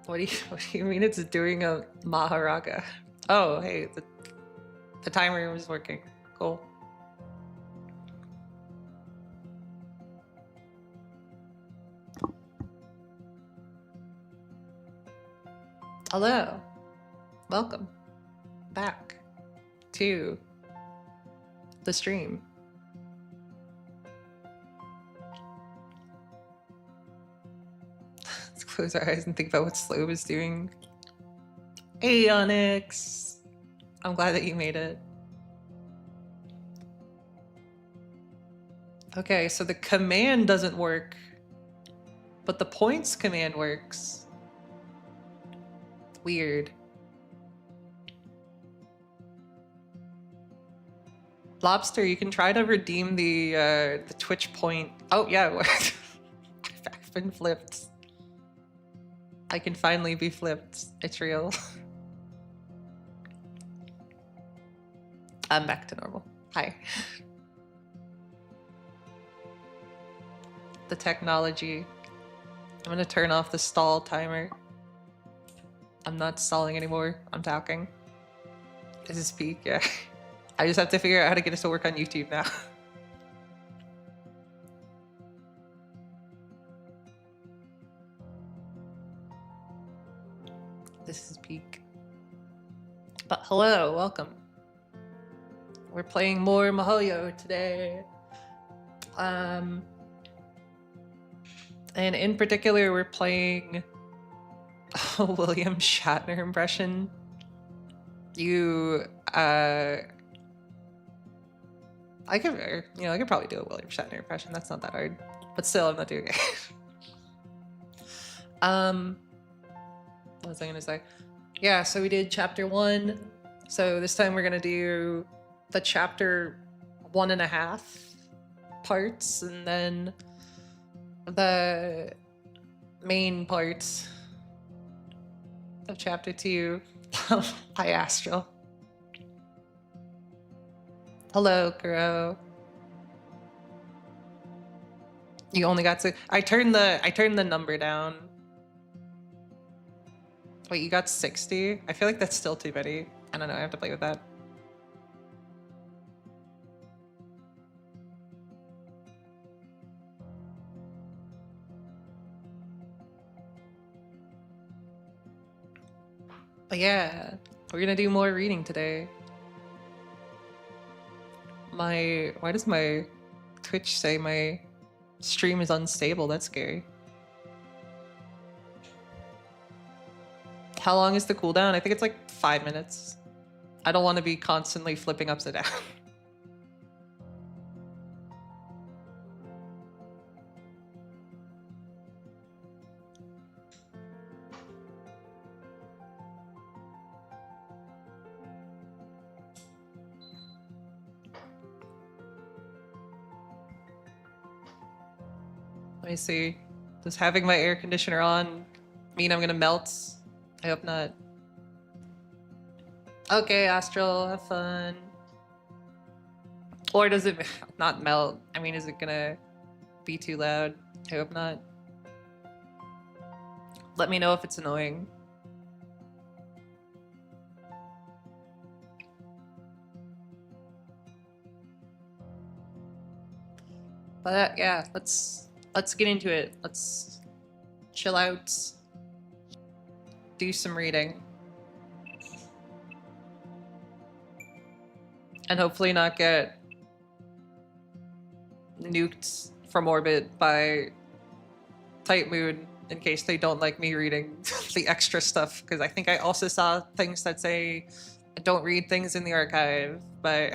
What do you mean it's doing a Maharaga? Oh, hey, the timer was working. Cool. Hello. Welcome back to the stream. Let's close our eyes and think about what Slowb is doing. Hey, Onyx. I'm glad that you made it. Okay, so the command doesn't work, but the points command works. Weird. Lobster, you can try to redeem the Twitch point. Oh yeah, I've been flipped. I can finally be flipped. It's real. I'm back to normal. Hi. The technology. I'm gonna turn off the stall timer. I'm not stalling anymore. I'm talking. Is this peak? Yeah. I just have to figure out how to get us to work on YouTube now. This is peak. But hello, welcome. We're playing more Mihoyo today. And in particular, we're playing a William Shatner impression. I could probably do a William Shatner impression. That's not that hard. But still, I'm not doing it. What was I gonna say? Yeah, so we did chapter 1. So this time we're gonna do the chapter 1.5 parts, and then the main parts of chapter 2. Hi, Astral. Hello, Kuro. You only got to. I turned the number down. Wait, you got 60? I feel like that's still too many. I don't know. I have to play with that. But yeah, we're gonna do more reading today. Why does my Twitch say my stream is unstable? That's scary. How long is the cooldown? I think it's like 5 minutes. I don't want to be constantly flipping upside down. Let me see. Does having my air conditioner on mean I'm gonna melt? I hope not. Okay, Astral, have fun. Or does it not melt? I mean, is it gonna be too loud? I hope not. Let me know if it's annoying. But yeah, let's get into it. Let's chill out. Do some reading. And hopefully not get nuked from orbit by Tight Moon in case they don't like me reading the extra stuff, because I think I also saw things that say don't read things in the archive, but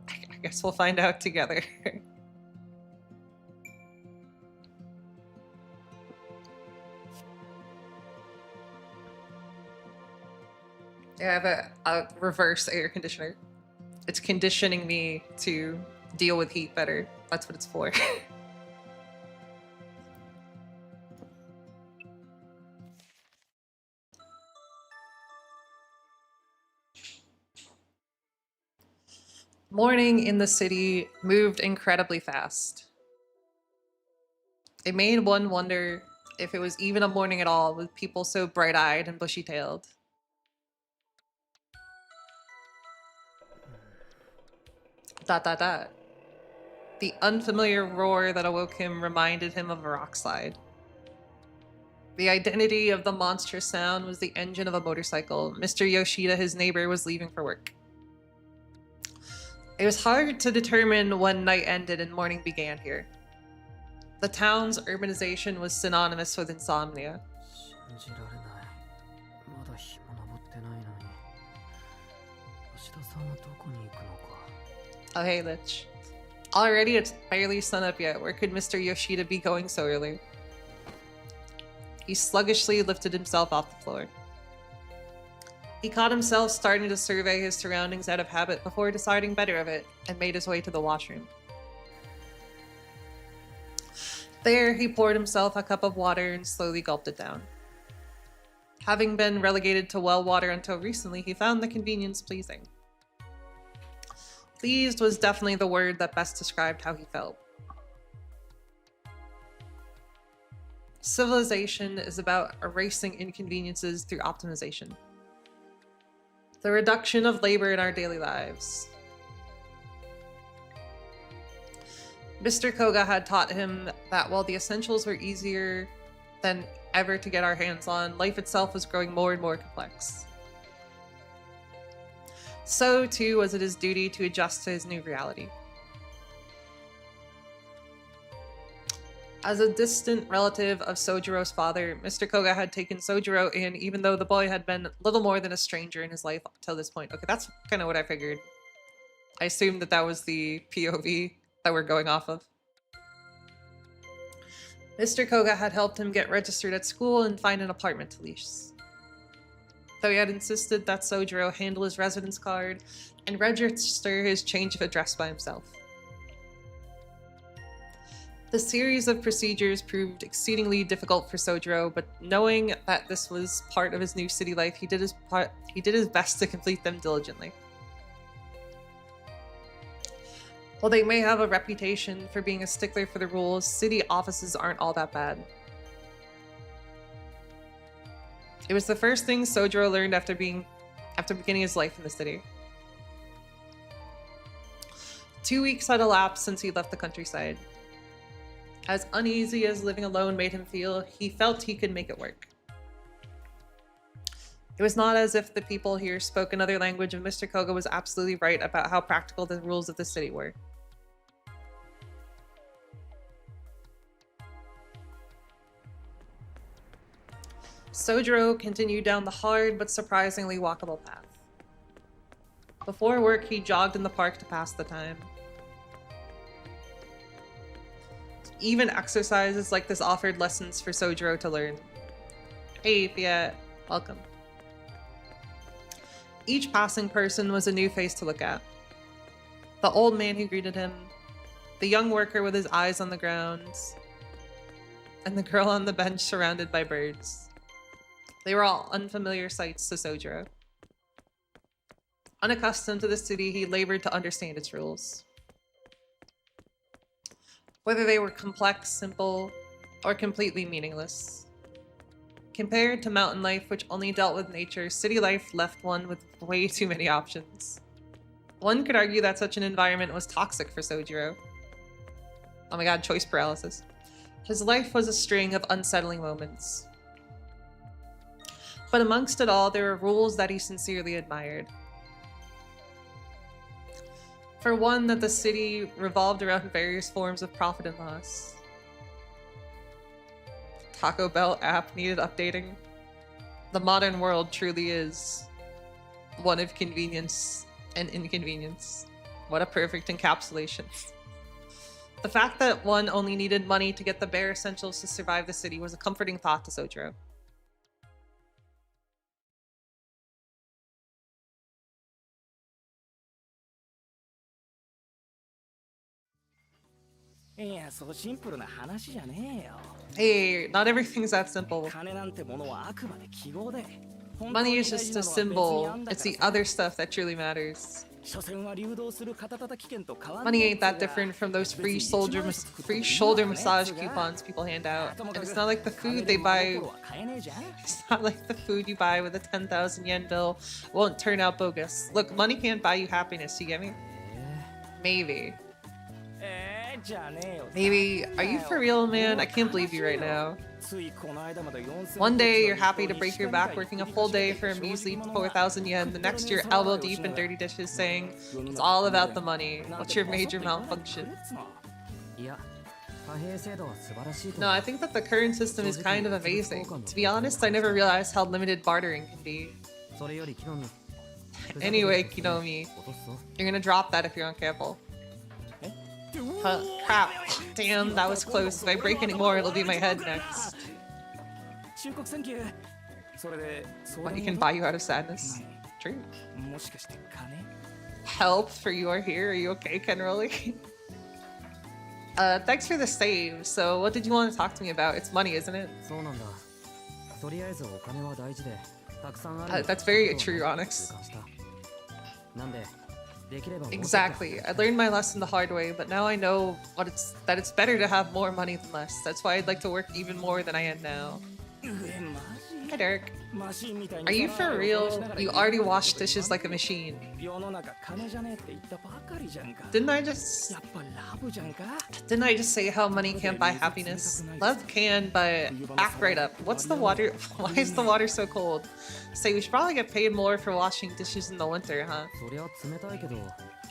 I guess we'll find out together. Yeah, I have a reverse air conditioner. It's conditioning me to deal with heat better. That's what it's for. Morning in the city moved incredibly fast. It made one wonder If it was even a morning at all, with people so bright-eyed and bushy-tailed. Dot dot dot. The unfamiliar roar that awoke him reminded him of a rock slide. The identity of the monstrous sound was the engine of a motorcycle. Mr. Yoshida, his neighbor, was leaving for work. It was hard to determine when night ended and morning began here. The town's urbanization was synonymous with insomnia. Oh hey, Lich. Already it's barely sunup yet. Where could Mr. Yoshida be going so early? He sluggishly lifted himself off the floor. He caught himself starting to survey his surroundings out of habit before deciding better of it, and made his way to the washroom. There, he poured himself a cup of water and slowly gulped it down. Having been relegated to well water until recently, he found the convenience pleasing. Pleased was definitely the word that best described how he felt. Civilization is about erasing inconveniences through optimization. The reduction of labor in our daily lives. Mr. Koga had taught him that while the essentials were easier than ever to get our hands on, life itself was growing more and more complex. So too was it his duty to adjust to his new reality. As a distant relative of Sojiro's father, Mr. Koga had taken Sojiro in, even though the boy had been little more than a stranger in his life up till this point. Okay, that's kind of what I figured. I assumed that that was the POV that we're going off of. Mr. Koga had helped him get registered at school and find an apartment to lease. Though he had insisted that Sojiro handle his residence card and register his change of address by himself. The series of procedures proved exceedingly difficult for Sojiro, but knowing that this was part of his new city life, he did his best to complete them diligently. While they may have a reputation for being a stickler for the rules, city offices aren't all that bad. It was the first thing Sojiro learned after beginning his life in the city. 2 weeks had elapsed since he left the countryside. As uneasy as living alone made him feel, he felt he could make it work. It was not as if the people here spoke another language, and Mr. Koga was absolutely right about how practical the rules of the city were. Sojiro continued down the hard but surprisingly walkable path. Before work, he jogged in the park to pass the time. Even exercises like this offered lessons for Sojiro to learn. Hey, Fiat. Welcome. Each passing person was a new face to look at. The old man who greeted him, the young worker with his eyes on the ground, and the girl on the bench surrounded by birds. They were all unfamiliar sights to Sojiro. Unaccustomed to the city, he labored to understand its rules. Whether they were complex, simple, or completely meaningless. Compared to mountain life, which only dealt with nature, city life left one with way too many options. One could argue that such an environment was toxic for Sojiro. Oh my god, choice paralysis. His life was a string of unsettling moments. But amongst it all, there were rules that he sincerely admired. For one, that the city revolved around various forms of profit and loss. Taco Bell app needed updating. The modern world truly is one of convenience and inconvenience. What a perfect encapsulation. The fact that one only needed money to get the bare essentials to survive the city was a comforting thought to Sojiro. Hey, not everything's that simple. Money is just a symbol. It's the other stuff that truly matters. Money ain't that different from those free shoulder massage coupons people hand out. And it's not like the food they buy. It's not like the food you buy with a 10,000 yen bill won't turn out bogus. Look, money can't buy you happiness. You get me? Maybe. Maybe. Are you for real, man? I can't believe you right now. One day you're happy to break your back working a full day for a measly 4,000 yen. The next you're elbow deep in dirty dishes saying it's all about the money. What's your major malfunction? No, I think that the current system is kind of amazing. To be honest, I never realized how limited bartering can be. Anyway, Kinomi, you're gonna drop that if you're uncareful. Crap. Damn, that was close. If I break any more, it'll be my head next. Money can buy you out of sadness. True. Help for you are here. Are you okay, Kenrolly? Thanks for the save. So what did you want to talk to me about? It's money, isn't it? That's very true, Onyx. Exactly. I learned my lesson the hard way, but now I know that it's better to have more money than less. That's why I'd like to work even more than I am now. Hi, Derek. Are you for real? You already wash dishes like a machine. Didn't I just say how money can't buy happiness? Love can, but act right up. What's the water? Why is the water so cold? Say we should probably get paid more for washing dishes in the winter, huh?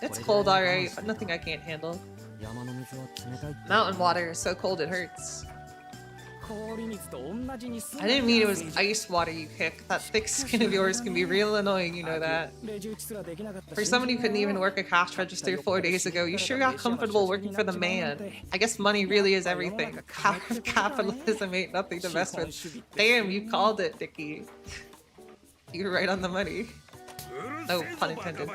It's cold, alright, but nothing I can't handle. Mountain water is so cold it hurts. I didn't mean it was ice water you kick. That thick skin of yours can be real annoying, you know that. For someone who couldn't even work a cash register 4 days ago, you sure got comfortable working for the man. I guess money really is everything. Power of capitalism ain't nothing to mess with. Damn, you called it, Dickie. You were right on the money. No pun intended.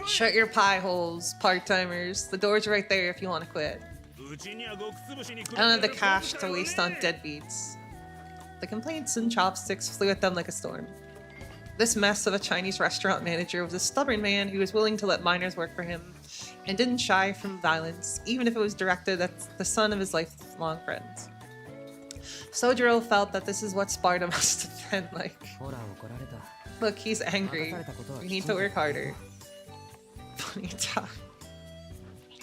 Shut your pie holes, part-timers. The door's right there if you want to quit. I don't have the cash to waste on deadbeats. The complaints and chopsticks flew at them like a storm. This mess of a Chinese restaurant manager was a stubborn man who was willing to let minors work for him and didn't shy from violence, even if it was directed at the son of his lifelong friends. Sojiro felt that this is what Sparta must have been like. Look, he's angry. We need to work harder. Bonita.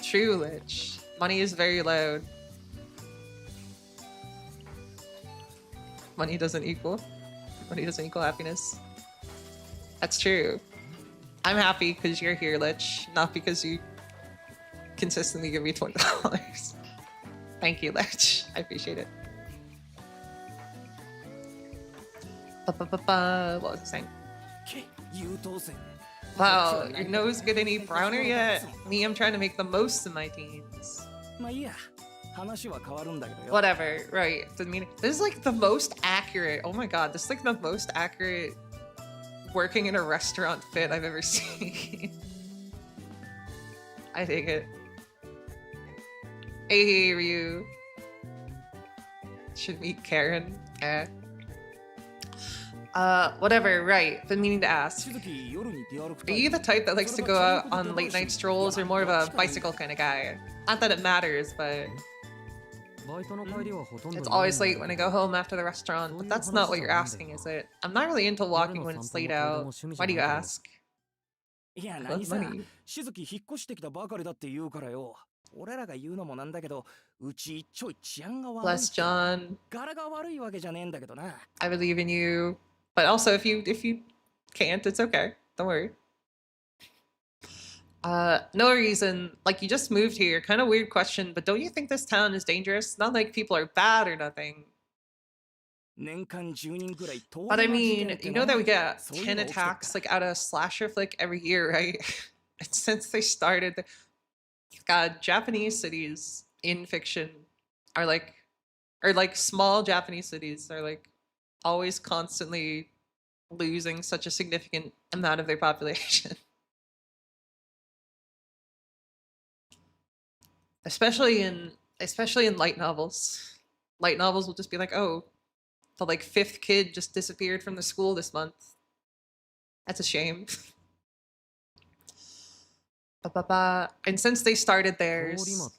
True, Lich. Money is very loud. Money doesn't equal happiness. That's true. I'm happy because you're here, Lich, not because you consistently give me $20. Thank you, Lich. I appreciate it. What was I saying? Wow, your nose get any browner yet? Me, I'm trying to make the most of my teens. Whatever, right. This is like the most accurate. Oh my god, this is like the most accurate working in a restaurant fit I've ever seen. I take it. Hey, Ryu. Should meet Karen. Whatever, right. Been meaning to ask. Are you the type that likes to go out on late night strolls or more of a bicycle kind of guy? Not that it matters, but it's always late when I go home after the restaurant, but that's not what you're asking, is it? I'm not really into walking when it's late out. Why do you ask? I love money. Bless John. I believe in you. But also, if you can't, it's okay. Don't worry. No reason. Like, you just moved here. Kind of weird question, but don't you think this town is dangerous? Not like people are bad or nothing. But I mean, you know that we get 10 attacks like out of a slasher flick every year, right? And since they started, God, Japanese cities in fiction are like, or like small Japanese cities are like always constantly losing such a significant amount of their population. Especially in light novels. Light novels will just be like, oh, the like 5th kid just disappeared from the school this month. That's a shame. Ba-ba-ba. And since they started theirs...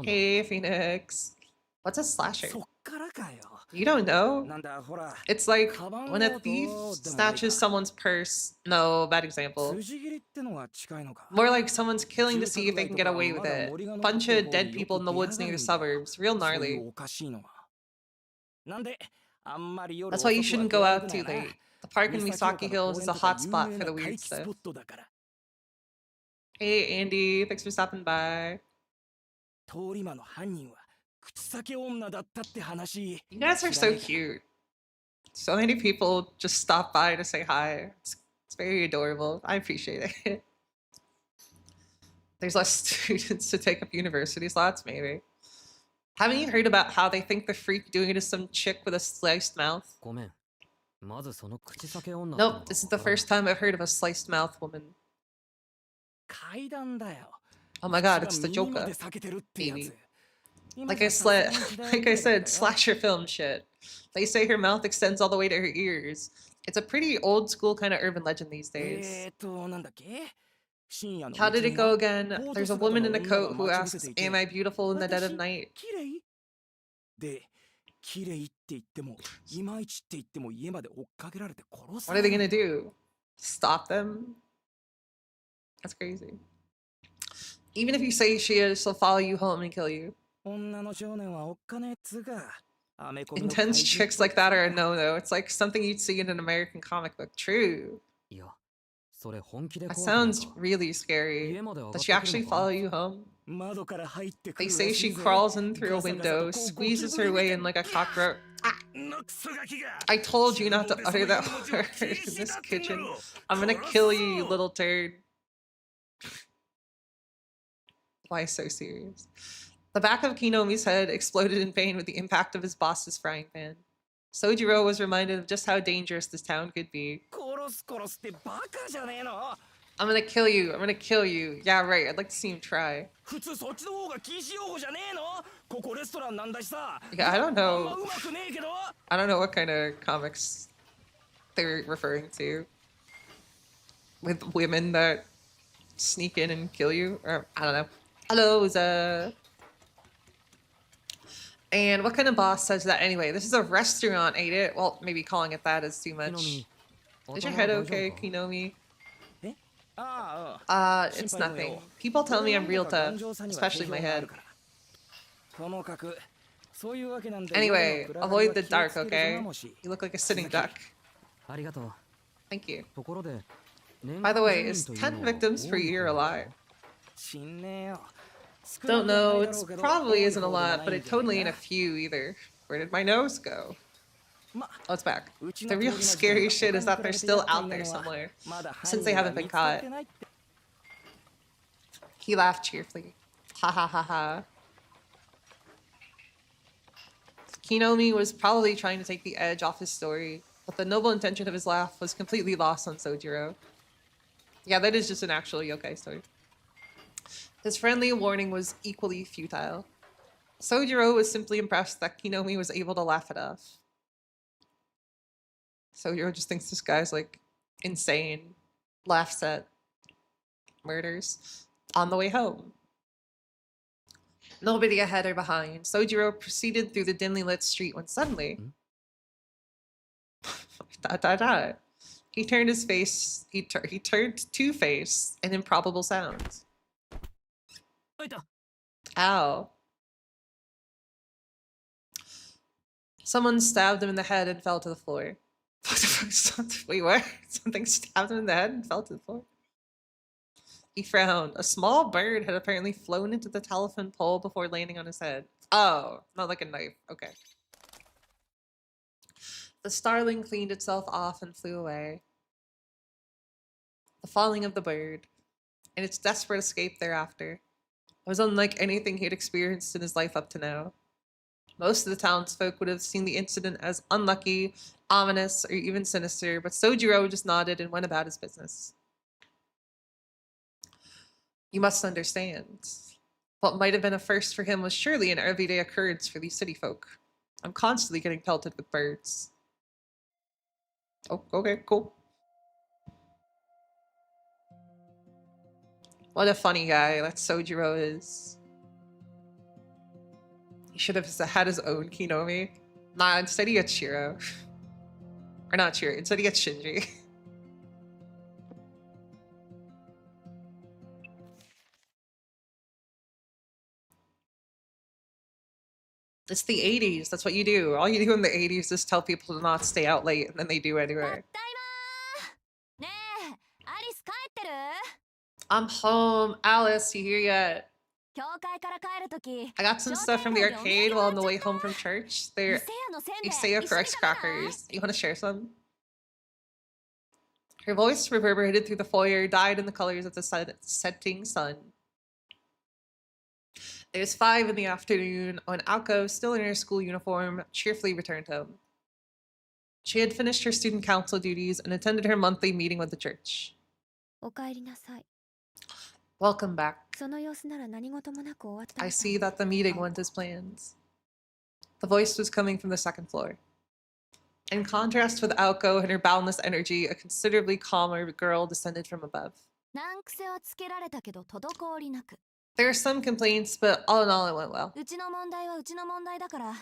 Hey, Phoenix. What's a slasher? You don't know? It's like when a thief snatches someone's purse. No, bad example. More like someone's killing to see if they can get away with it. Bunch of dead people in the woods near the suburbs. Real gnarly. That's why you shouldn't go out too late. The park in Misaki Hills is a hot spot for the weird stuff. Hey, Andy. Thanks for stopping by. You guys are so cute. So many people just stop by to say hi. It's very adorable. I appreciate it. There's less students to take up university slots, maybe. Haven't you heard about how they think the freak doing it is some chick with a sliced mouth? Nope, this is the first time I've heard of a sliced mouth woman. Oh my god, it's the Joker, baby. Like I said, slasher film shit. They say her mouth extends all the way to her ears. It's a pretty old school kind of urban legend these days. How did it go again? There's a woman in a coat who asks, "Am I beautiful in the dead of night?" What are they gonna do? Stop them? That's crazy. Even if you say she is, she'll follow you home and kill you. Intense chicks like that are a no-no. It's like something you'd see in an American comic book. True. That sounds really scary. Does she actually follow you home? They say she crawls in through a window, squeezes her way in like a cockroach. Ah! I told you not to utter that word in this kitchen. I'm gonna kill you, you little turd. Why so serious? The back of Kinomi's head exploded in pain with the impact of his boss's frying pan. Sojiro was reminded of just how dangerous this town could be. I'm gonna kill you. I'm gonna kill you. Yeah, right. I'd like to see him try. Yeah, I don't know. I don't know what kind of comics they're referring to. With women that sneak in and kill you? Or, I don't know. Hello, Uza. And what kind of boss says that anyway? This is a restaurant, ain't it? Well, maybe calling it that is too much. Is your head okay, Kinomi? It's nothing. People tell me I'm real tough, especially my head. Anyway, avoid the dark, okay? You look like a sitting duck. Thank you. By the way, is 10 victims per year a lot? Don't know. It probably isn't a lot, but it totally ain't a few either. Where did my nose go? Oh, it's back. The real scary shit is that they're still out there somewhere, since they haven't been caught. He laughed cheerfully. Ha ha ha ha. Kinomi was probably trying to take the edge off his story, but the noble intention of his laugh was completely lost on Sojiro. Yeah, that is just an actual yokai story. His friendly warning was equally futile. Sojiro was simply impressed that Kinomi was able to laugh it off. Sojiro just thinks this guy's like insane. Laughs at murders. On the way home. Nobody ahead or behind. Sojiro proceeded through the dimly lit street when suddenly... He turned his face... He turned to face an improbable sound. Ow. Someone stabbed him in the head and fell to the floor. Wait, what? Something stabbed him in the head and fell to the floor? He frowned. A small bird had apparently flown into the telephone pole before landing on his head. Oh, not like a knife. Okay. The starling cleaned itself off and flew away. The falling of the bird, and its desperate escape thereafter, was unlike anything he had experienced in his life up to now. Most of the townsfolk would have seen the incident as unlucky, ominous, or even sinister, but Sojiro just nodded and went about his business. You must understand. What might have been a first for him was surely an everyday occurrence for these city folk. I'm constantly getting pelted with birds. Oh, okay, cool. What a funny guy that Sojiro is. He should have had his own Kinomi. Nah, instead he gets Shiro. Or not Shiro, instead he gets Shinji. It's the 80s. That's what you do. All you do in the 80s is tell people to not stay out late, and then they do anyway. I'm home. Alice, you here yet? I got some stuff from the arcade while on the way home from church. They're Iseo Rice crackers. You want to share some? Her voice reverberated through the foyer, dyed in the colors of the setting sun. It was 5 in the afternoon when Aoko, still in her school uniform, cheerfully returned home. She had finished her student council duties and attended her monthly meeting with the church. Welcome back. I see that the meeting went as planned. The voice was coming from the second floor. In contrast with Aoko and her boundless energy, a considerably calmer girl descended from above. There are some complaints, but all in all, it went well.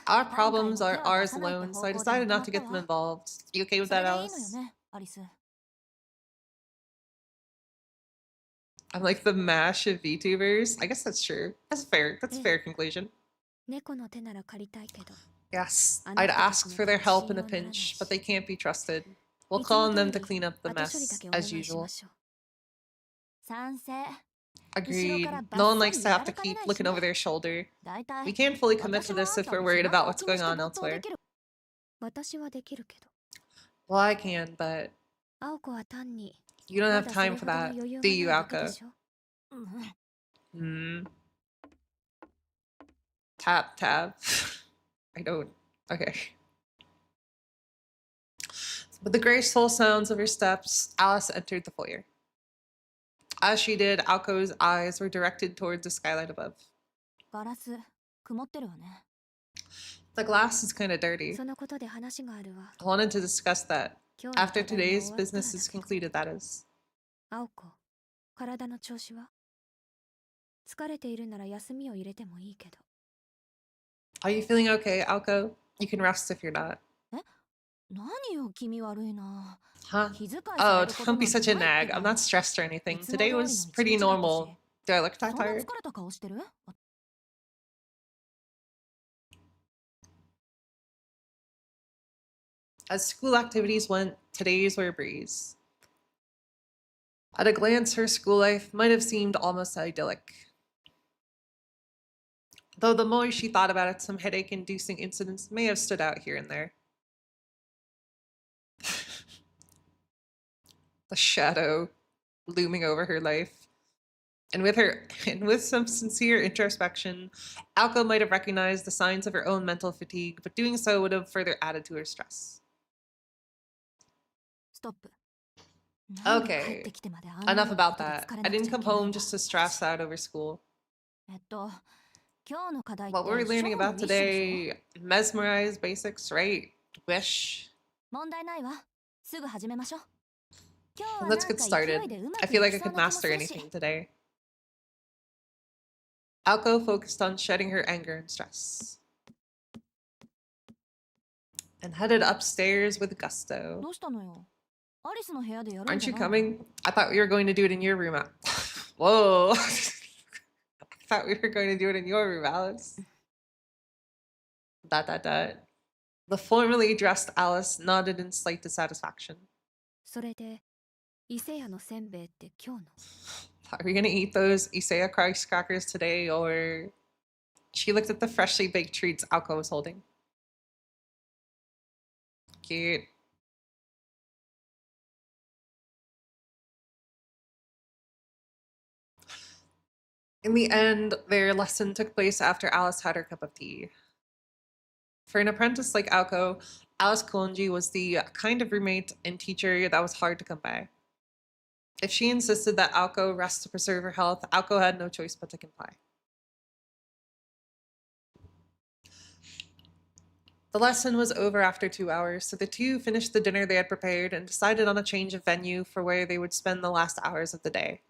Our problems are ours alone, so I decided not to get them involved. You okay with that, Alice? I'm like the MASH of VTubers. I guess that's true. That's fair. That's a fair conclusion. Yes, I'd ask for their help in a pinch, but they can't be trusted. We'll call on them to clean up the mess, as usual. Agreed. No one likes to have to keep looking over their shoulder. We can't fully commit to this if we're worried about what's going on elsewhere. Well, I can, but you don't have time for that, do you, Aoko? Tap, tap. I don't. Okay. With the graceful sounds of her steps, Alice entered the foyer. As she did, Aoko's eyes were directed towards the skylight above. The glass is kind of dirty. I wanted to discuss that. After today's business is concluded, that is. Are you feeling okay, Aoko? You can rest if you're not. Huh? Oh, don't be such a nag. I'm not stressed or anything. Today was pretty normal. Do I look that tired? As school activities went, today's were a breeze. At a glance, her school life might have seemed almost idyllic. Though the more she thought about it, some headache-inducing incidents may have stood out here and there. The shadow looming over her life. And with some sincere introspection, Aoko might have recognized the signs of her own mental fatigue, but doing so would have further added to her stress. Okay, enough about that. I didn't come home just to stress out over school. What were we learning about today? Mesmerize basics, right? Wish. Let's get started. I feel like I could master anything today. Aoko focused on shedding her anger and stress. And headed upstairs with gusto. Aren't you coming? I thought we were going to do it in your room. Whoa. I thought we were going to do it in your room, Alice. ... The formally dressed Alice nodded in slight dissatisfaction. Are we gonna eat those Iseo Rice crackers today, or... She looked at the freshly baked treats Aoko was holding. Cute. In the end, their lesson took place after Alice had her cup of tea. For an apprentice like Aoko, Alice Konji was the kind of roommate and teacher that was hard to come by. If she insisted that Aoko rest to preserve her health, Aoko had no choice but to comply. The lesson was over after 2 hours, so the two finished the dinner they had prepared and decided on a change of venue for where they would spend the last hours of the day.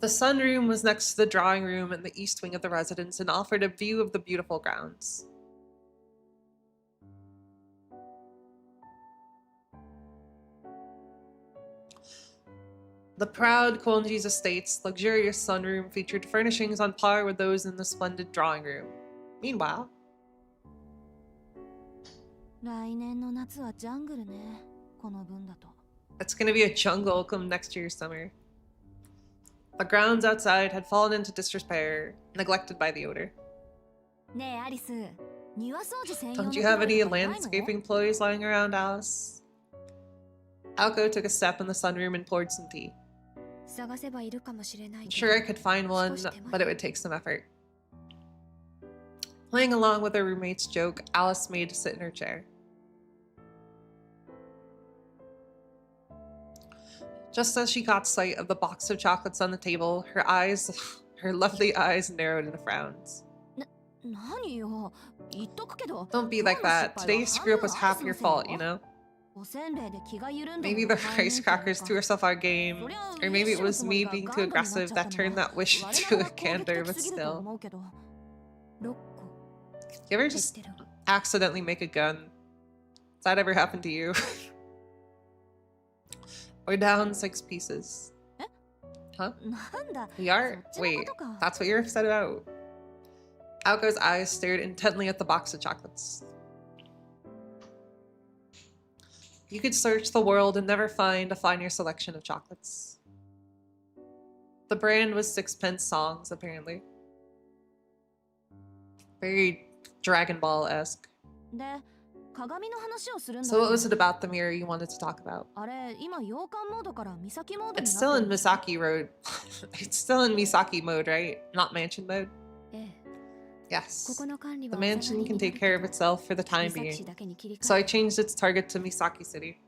The sunroom was next to the drawing room in the east wing of the residence and offered a view of the beautiful grounds. The proud Konji's estate's luxurious sunroom featured furnishings on par with those in the splendid drawing room. Meanwhile, 来年の夏はジャングルね。この分だと。 it's gonna be a jungle come next year's summer. The grounds outside had fallen into disrepair, neglected by the odor. ねえアリス、庭掃除専用の Don't you have any トライとかないの？ landscaping employees lying around, Alice? Alco took a step in the sunroom and poured some tea. 探せばいるかもしれない I'm けど。 sure I could find one, but it would take some effort. Playing along with her roommate's joke, Alice made to sit in her chair. Just as she caught sight of the box of chocolates on the table, her lovely eyes narrowed into frowns. 何よ、言っとくけど。 Don't be like that. Today's screw up was half your fault, you know? おせんべいで気が緩んだ Maybe the rice crackers threw herself out of game, or maybe it was me being too aggressive that turned that wish into a candor, but still. You ever just accidentally make a gun? Has that ever happened to you? We're down 6 pieces. Huh? We are? Wait, that's what you're upset about? Alco's eyes stared intently at the box of chocolates. You could search the world and never find a finer selection of chocolates. The brand was Sixpence Songs, apparently. Very Dragon Ball-esque. So what was it about the mirror you wanted to talk about? It's still in Misaki mode. It's still in Misaki mode, right? Not mansion mode? Yes. The mansion can take care of itself for the time being. So I changed its target to Misaki City.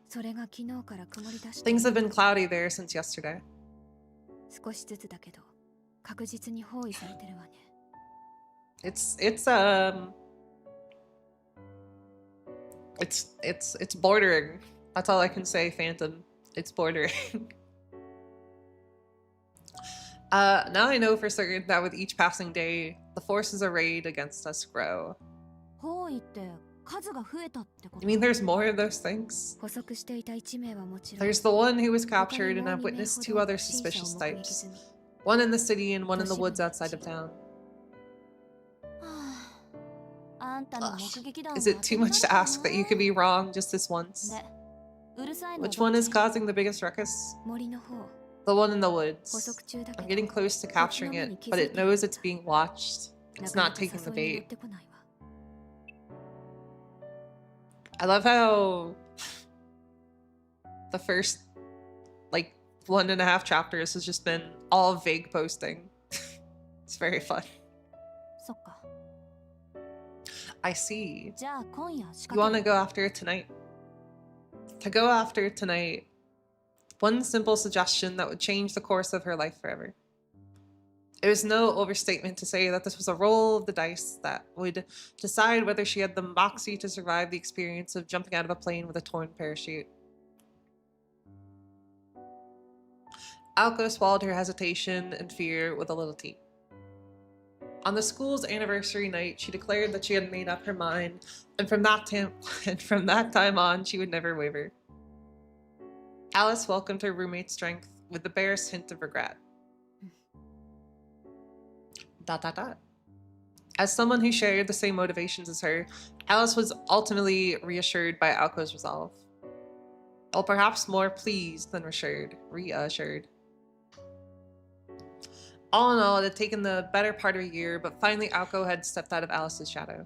Things have been cloudy there since yesterday. It's bordering. That's all I can say, Phantom. It's bordering. Now I know for certain that with each passing day, the forces arrayed against us grow. You mean there's more of those things? There's the one who was captured, and I've witnessed 2 other suspicious types. One in the city and one in the woods outside of town. Is it too much to ask that you could be wrong just this once? Which one is causing the biggest ruckus? The one in the woods. I'm getting close to capturing it, but it knows it's being watched. It's not taking the bait. I love how the first, 1.5 chapters has just been all vague posting. It's very fun. I see. You want to go after it tonight? To go after it tonight, one simple suggestion that would change the course of her life forever. It was no overstatement to say that this was a roll of the dice that would decide whether she had the moxie to survive the experience of jumping out of a plane with a torn parachute. Alco swallowed her hesitation and fear with a little tea. On the school's anniversary night, she declared that she had made up her mind, and from that time on, she would never waver. Alice welcomed her roommate's strength with the barest hint of regret. ... As someone who shared the same motivations as her, Alice was ultimately reassured by Alco's resolve. Or perhaps more pleased than reassured. All in all, it had taken the better part of a year, but finally Alco had stepped out of Alice's shadow.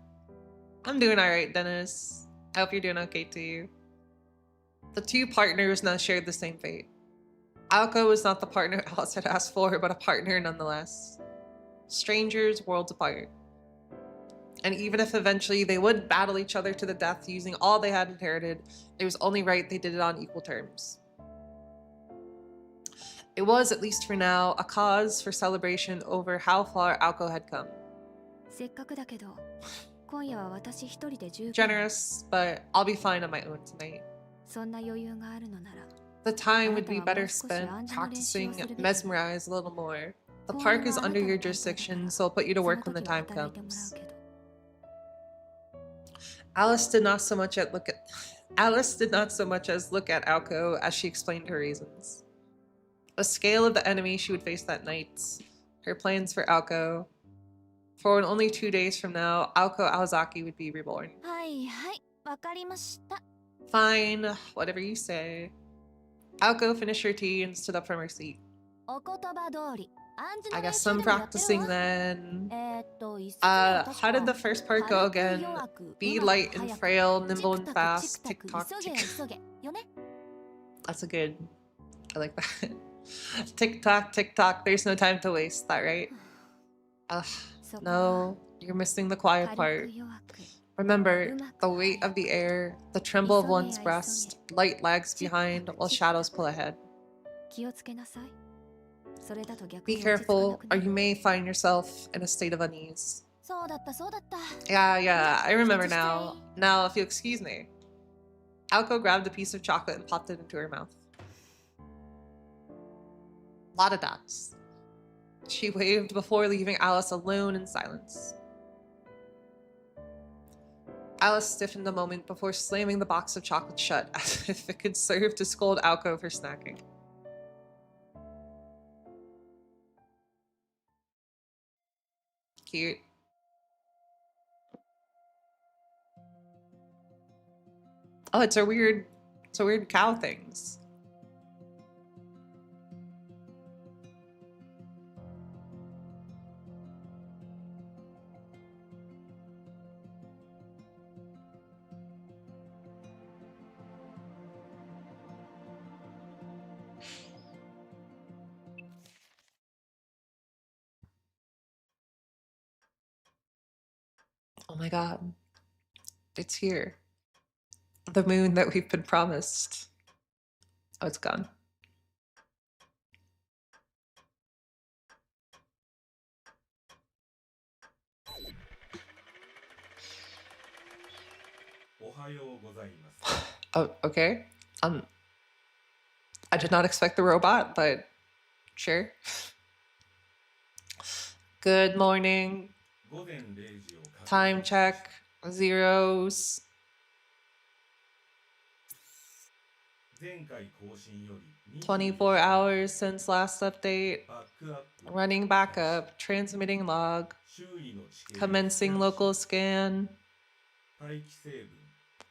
I'm doing alright, Dennis. I hope you're doing okay too. The 2 partners now shared the same fate. Alco was not the partner Alice had asked for, but a partner nonetheless. Strangers, worlds apart. And even if eventually they would battle each other to the death using all they had inherited, it was only right they did it on equal terms. It was, at least for now, a cause for celebration over how far Alco had come. Generous, but I'll be fine on my own tonight. The time would be better spent practicing mesmerize a little more. The park is under your jurisdiction, so I'll put you to work when the time comes. Alice did not so much as look at Alco as she explained her reasons. The scale of the enemy she would face that night, her plans for Alco. For in only 2 days from now, Alco Awazaki would be reborn. Fine, whatever you say. Alco finished her tea and stood up from her seat. I guess some practicing then. How did the first part go again? Be light and frail, nimble and fast, tick-tock, tick. That's a good, I like that. Tick-tock, tick-tock, there's no time to waste, that right? Ugh, no, you're missing the quiet part. Remember, the weight of the air, the tremble of one's breast, light lags behind while shadows pull ahead. Be careful, or you may find yourself in a state of unease. Yeah, I remember now. Now, if you'll excuse me. Alco grabbed a piece of chocolate and popped it into her mouth. Lot of dots. She waved before leaving Alice alone in silence. Alice stiffened a moment before slamming the box of chocolate shut as if it could serve to scold Alco for snacking. Cute. Oh, it's a weird cow things. Oh my god. It's here. The moon that we've been promised. Oh, it's gone. Oh, okay. I did not expect the robot, but sure. Good morning. Time check. Zeros. 24 hours since last update. Running backup. Transmitting log. Commencing local scan.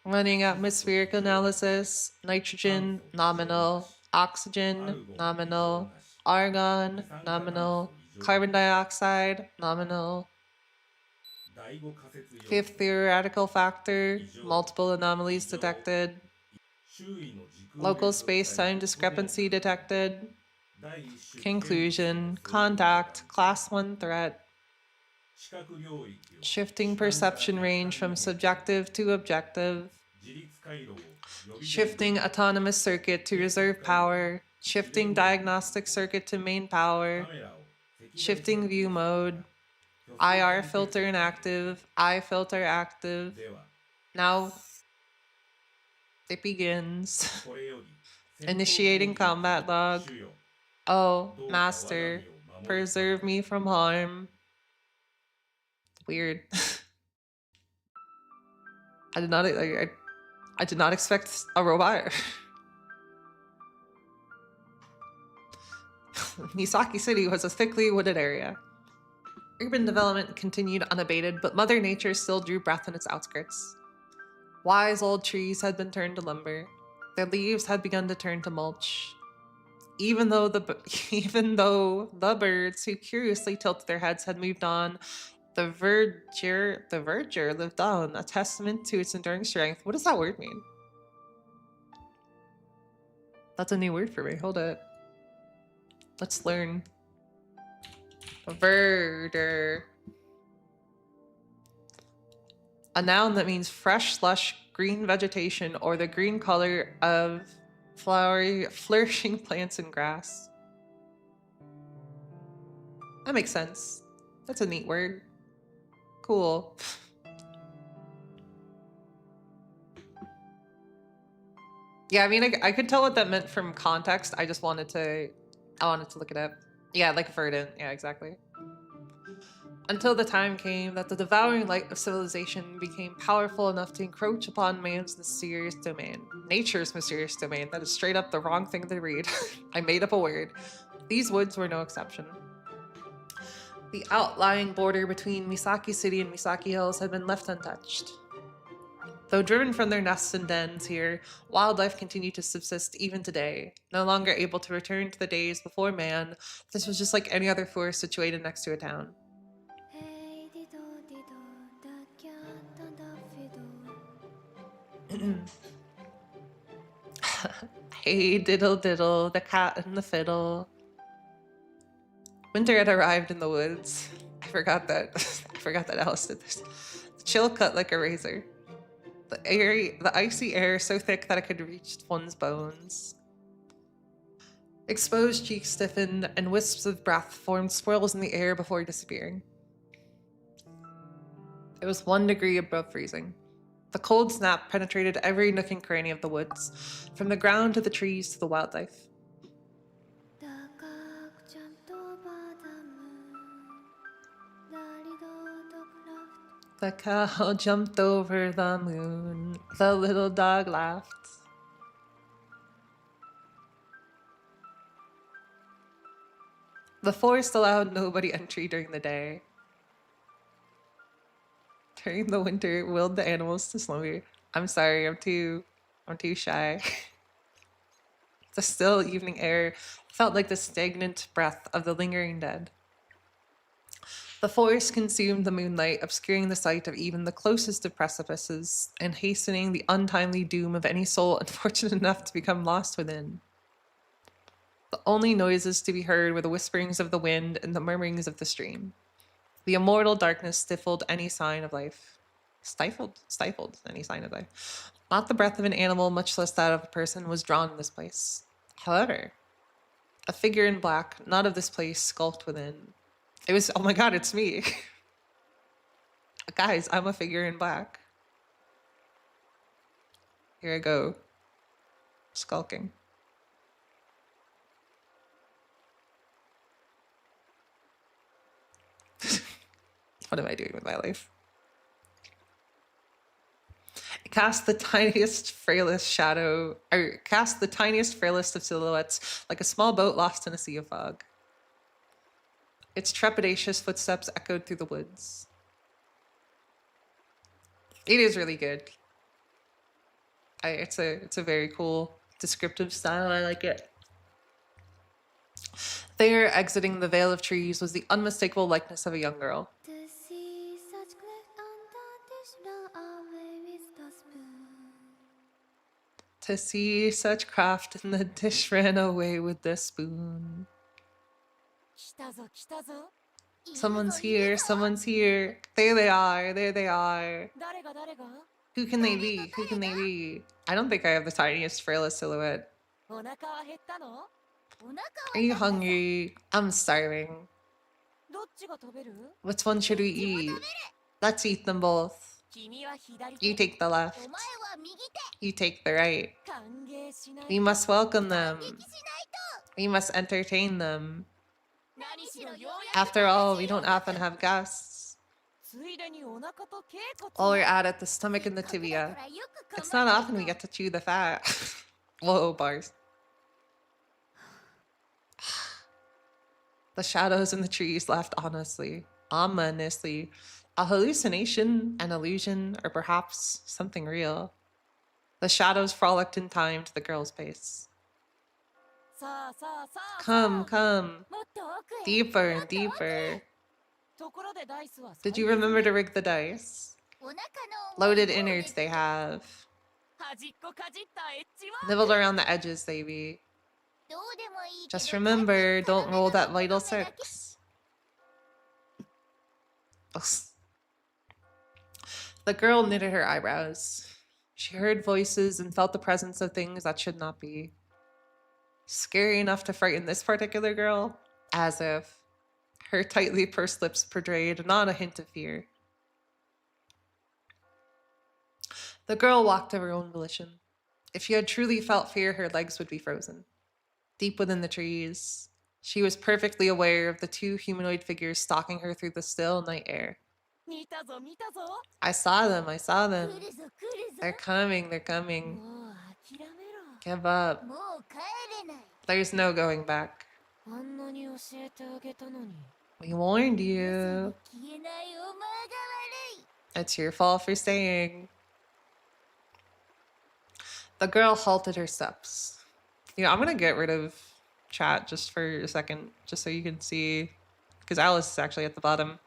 Running atmospheric analysis. Nitrogen, nominal. Oxygen, nominal. Argon, nominal. Carbon dioxide, nominal. Fifth theoretical factor, multiple anomalies detected. Local space-time discrepancy detected. Conclusion, contact, class 1 threat. Shifting perception range from subjective to objective. Shifting autonomous circuit to reserve power. Shifting diagnostic circuit to main power. Shifting view mode. IR filter inactive. I filter active. Now it begins. Initiating combat log. Oh, master, preserve me from harm. Weird. I did not expect a robot. Misaki City was a thickly wooded area. Urban development continued unabated, but Mother Nature still drew breath in its outskirts. Wise old trees had been turned to lumber. Their leaves had begun to turn to mulch. Even though the birds who curiously tilted their heads had moved on, the verdure lived on, a testament to its enduring strength. What does that word mean? That's a new word for me. Hold it. Let's learn. Verdure. A noun that means fresh, lush, green vegetation or the green color of flowery, flourishing plants and grass. That makes sense. That's a neat word. Cool. Yeah, I mean, I could tell what that meant from context. I wanted to look it up. Yeah, like verdant. Yeah, exactly. Until the time came that the devouring light of civilization became powerful enough to encroach upon man's mysterious domain. Nature's mysterious domain. That is straight up the wrong thing to read. I made up a word. These woods were no exception. The outlying border between Misaki City and Misaki Hills had been left untouched. Though driven from their nests and dens here, wildlife continued to subsist even today. No longer able to return to the days before man, this was just like any other forest situated next to a town. Hey diddle diddle, the cat and the fiddle. Hey diddle diddle, the cat and the fiddle. Winter had arrived in the woods. I forgot that Alice did this. The chill cut like a razor. The icy air so thick that it could reach one's bones. Exposed cheeks stiffened, and wisps of breath formed swirls in the air before disappearing. It was 1 degree above freezing. The cold snap penetrated every nook and cranny of the woods, from the ground to the trees to the wildlife. The cock jumped over the moon. The little dog laughed. The cow jumped over the moon. The little dog laughed. The forest allowed nobody entry during the day. During the winter, willed the animals to slumber. I'm sorry, I'm too shy. The still evening air felt like the stagnant breath of the lingering dead. The forest consumed the moonlight, obscuring the sight of even the closest of precipices, and hastening the untimely doom of any soul unfortunate enough to become lost within. The only noises to be heard were the whisperings of the wind and the murmurings of the stream. The immortal darkness stifled any sign of life. Stifled any sign of life. Not the breath of an animal, much less that of a person, was drawn in this place. However, a figure in black, not of this place, skulked within. It was, oh my god, it's me. Guys, I'm a figure in black. Here I go. Skulking. What am I doing with my life? It cast the tiniest, frailest shadow, or cast the tiniest, frailest of silhouettes, like a small boat lost in a sea of fog. Its trepidatious footsteps echoed through the woods. It is really good. It's a very cool descriptive style. I like it. There, exiting the veil of trees, was the unmistakable likeness of a young girl. To see such cleft under dish run away with the spoon. To see such craft in the dish ran away with the spoon. Someone's here, someone's here. There they are, there they are. Who can they be? Who can they be? I don't think I have the tiniest, frailest silhouette. Are you hungry? I'm starving. Which one should we eat? Let's eat them both. You take the left. You take the right. We must welcome them. We must entertain them. After all, we don't often have guests. While we're at it, the stomach and the tibia. It's not often we get to chew the fat. Whoa, bars. The shadows in the trees laughed ominously. A hallucination, an illusion, or perhaps something real. The shadows frolicked in time to the girl's pace. Come, come. Deeper and deeper. Did you remember to rig the dice? Loaded innards they have. Nibbled around the edges they be. Just remember, don't roll that vital 6. Ugh. The girl knitted her eyebrows. She heard voices and felt the presence of things that should not be. Scary enough to frighten this particular girl? As if. Her tightly pursed lips portrayed not a hint of fear. The girl walked of her own volition. If she had truly felt fear, her legs would be frozen. Deep within the trees, she was perfectly aware of the two humanoid figures stalking her through the still night air. I saw them, I saw them. They're coming, they're coming. Give up. There's no going back. We warned you. It's your fault for staying. The girl halted her steps. Yeah, I'm gonna get rid of chat just for a second, just so you can see, because Alice is actually at the bottom.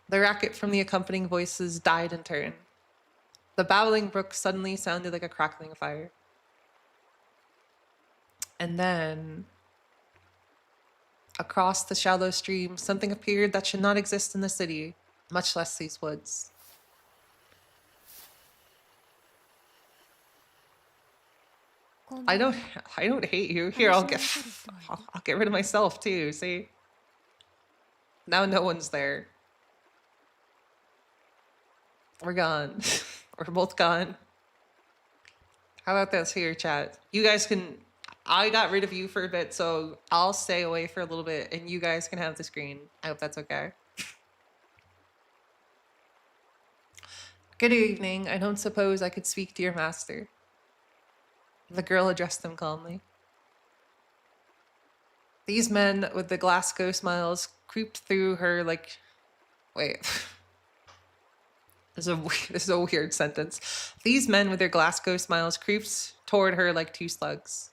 The racket from the accompanying voices died in turn. The babbling brook suddenly sounded like a crackling fire. And then, across the shallow stream, something appeared that should not exist in the city, much less these woods. I don't hate you. Here, I'll get rid of myself too. See, now no one's there. We're gone. We're both gone. How about this here, chat? You guys can. I got rid of you for a bit, so I'll stay away for a little bit, and you guys can have the screen. I hope that's okay. Good evening. I don't suppose I could speak to your master. The girl addressed them calmly. These men with the Glasgow smiles creeped through her like... Wait. This is a weird sentence. These men with their Glasgow smiles creeped toward her like two slugs.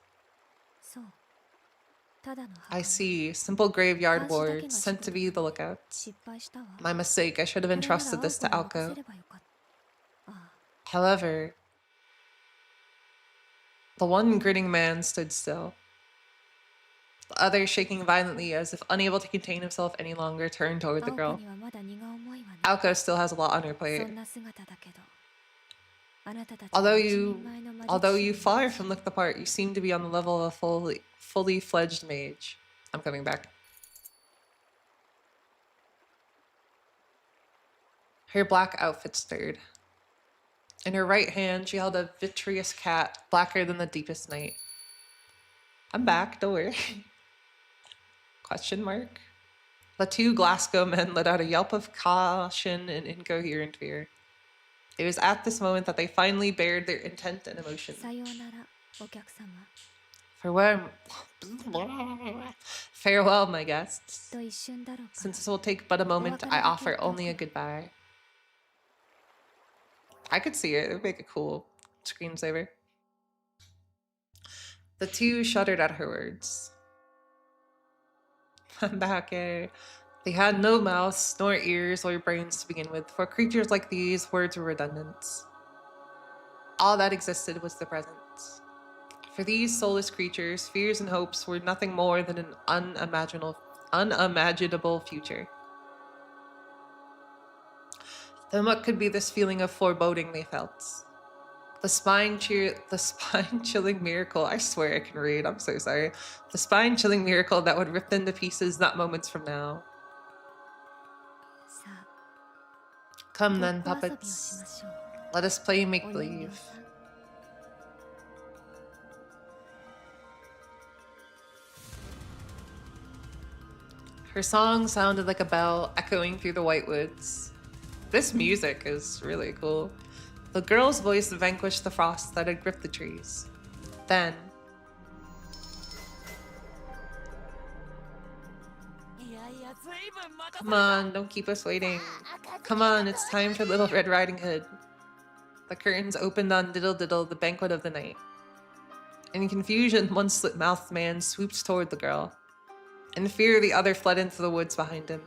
I see. Simple graveyard ward, sent to be the lookout. My mistake. I should have entrusted this to Alco. However, the one grinning man stood still. The other, shaking violently as if unable to contain himself any longer, turned toward the girl. Alco still has a lot on her plate. Although you far from look the part, you seem to be on the level of a fully fledged mage. I'm coming back. Her black outfit stirred. In her right hand, she held a vitreous cat, blacker than the deepest night. I'm back, don't worry. Question mark? The two Glasgow men let out a yelp of caution and incoherent fear. It was at this moment that they finally bared their intent and emotion. Farewell, my guests. Since this will take but a moment, I offer only a goodbye. I could see it. It would make a cool screensaver. The two shuddered at her words. I'm back, eh? They had no mouths, nor ears, or brains to begin with. For creatures like these, words were redundant. All that existed was the present. For these soulless creatures, fears and hopes were nothing more than an unimaginable future. Then what could be this feeling of foreboding they felt? The spine-chilling miracle, I swear I can read, I'm so sorry. The spine-chilling miracle that would rip them to pieces not moments from now. Come then, puppets. Let us play make-believe. Her song sounded like a bell echoing through the white woods. This music is really cool. The girl's voice vanquished the frost that had gripped the trees. Then... Come on, don't keep us waiting. Come on, it's time for Little Red Riding Hood. The curtains opened on Diddle Diddle, the banquet of the night. In confusion, one slit-mouthed man swooped toward the girl. In fear, the other fled into the woods behind him.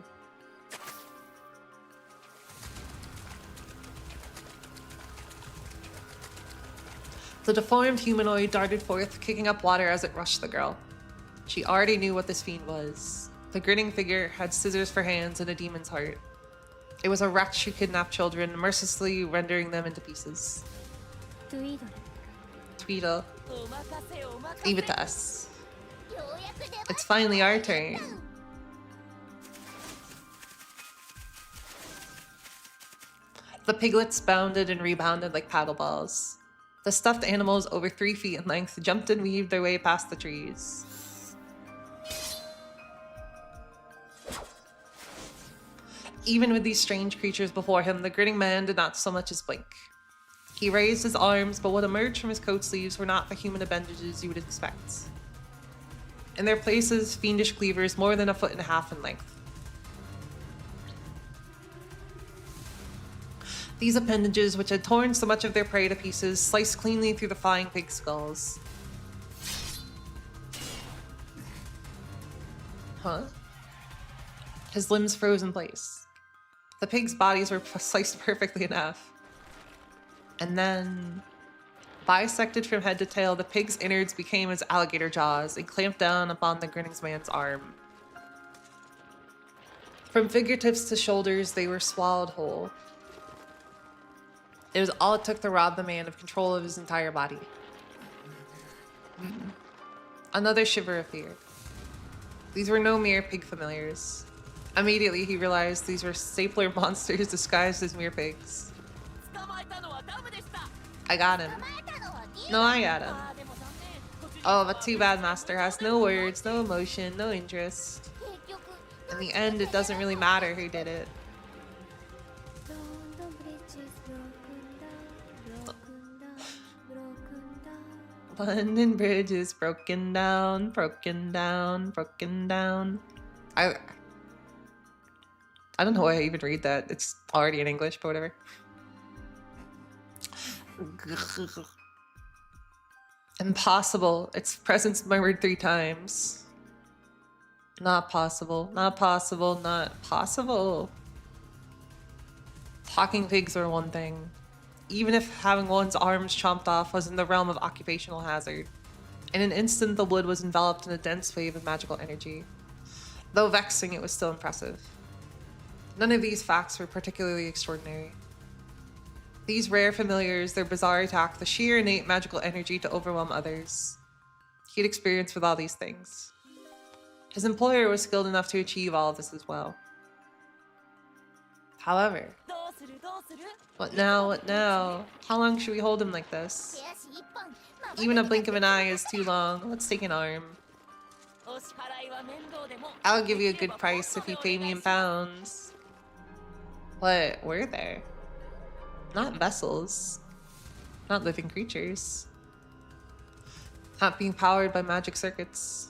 The deformed humanoid darted forth, kicking up water as it rushed the girl. She already knew what this fiend was. The grinning figure had scissors for hands and a demon's heart. It was a wretch who kidnapped children, mercilessly rendering them into pieces. Tweedle. Leave it to us. It's finally our turn. The piglets bounded and rebounded like paddle balls. The stuffed animals, over 3 feet in length, jumped and weaved their way past the trees. Even with these strange creatures before him, the grinning man did not so much as blink. He raised his arms, but what emerged from his coat sleeves were not the human appendages you would expect. In their places, fiendish cleavers more than 1.5 feet in length. These appendages, which had torn so much of their prey to pieces, sliced cleanly through the flying pig skulls. Huh? His limbs froze in place. The pigs' bodies were sliced perfectly enough. And then, bisected from head to tail, the pig's innards became as alligator jaws and clamped down upon the grinning man's arm. From fingertips to shoulders, they were swallowed whole. It was all it took to rob the man of control of his entire body. Another shiver of fear. These were no mere pig familiars. Immediately, he realized these were stapler monsters disguised as mere pigs. I got him. No, I got him. Oh, but too bad, Master has no words, no emotion, no interest. In the end, it doesn't really matter who did it. London Bridge is broken down, broken down, broken down. I don't know why I even read that. It's already in English, but whatever. Impossible. Its presence murmured 3 times. Not possible. Not possible. Not possible. Talking pigs were one thing. Even if having one's arms chomped off was in the realm of occupational hazard. In an instant, the wood was enveloped in a dense wave of magical energy. Though vexing, it was still impressive. None of these facts were particularly extraordinary. These rare familiars, their bizarre attack, the sheer innate magical energy to overwhelm others. He had experience with all these things. His employer was skilled enough to achieve all of this as well. However, what now, what now? How long should we hold him like this? Even a blink of an eye is too long. Let's take an arm. I'll give you a good price if you pay me in pounds. What were there? Not vessels. Not living creatures. Not being powered by magic circuits.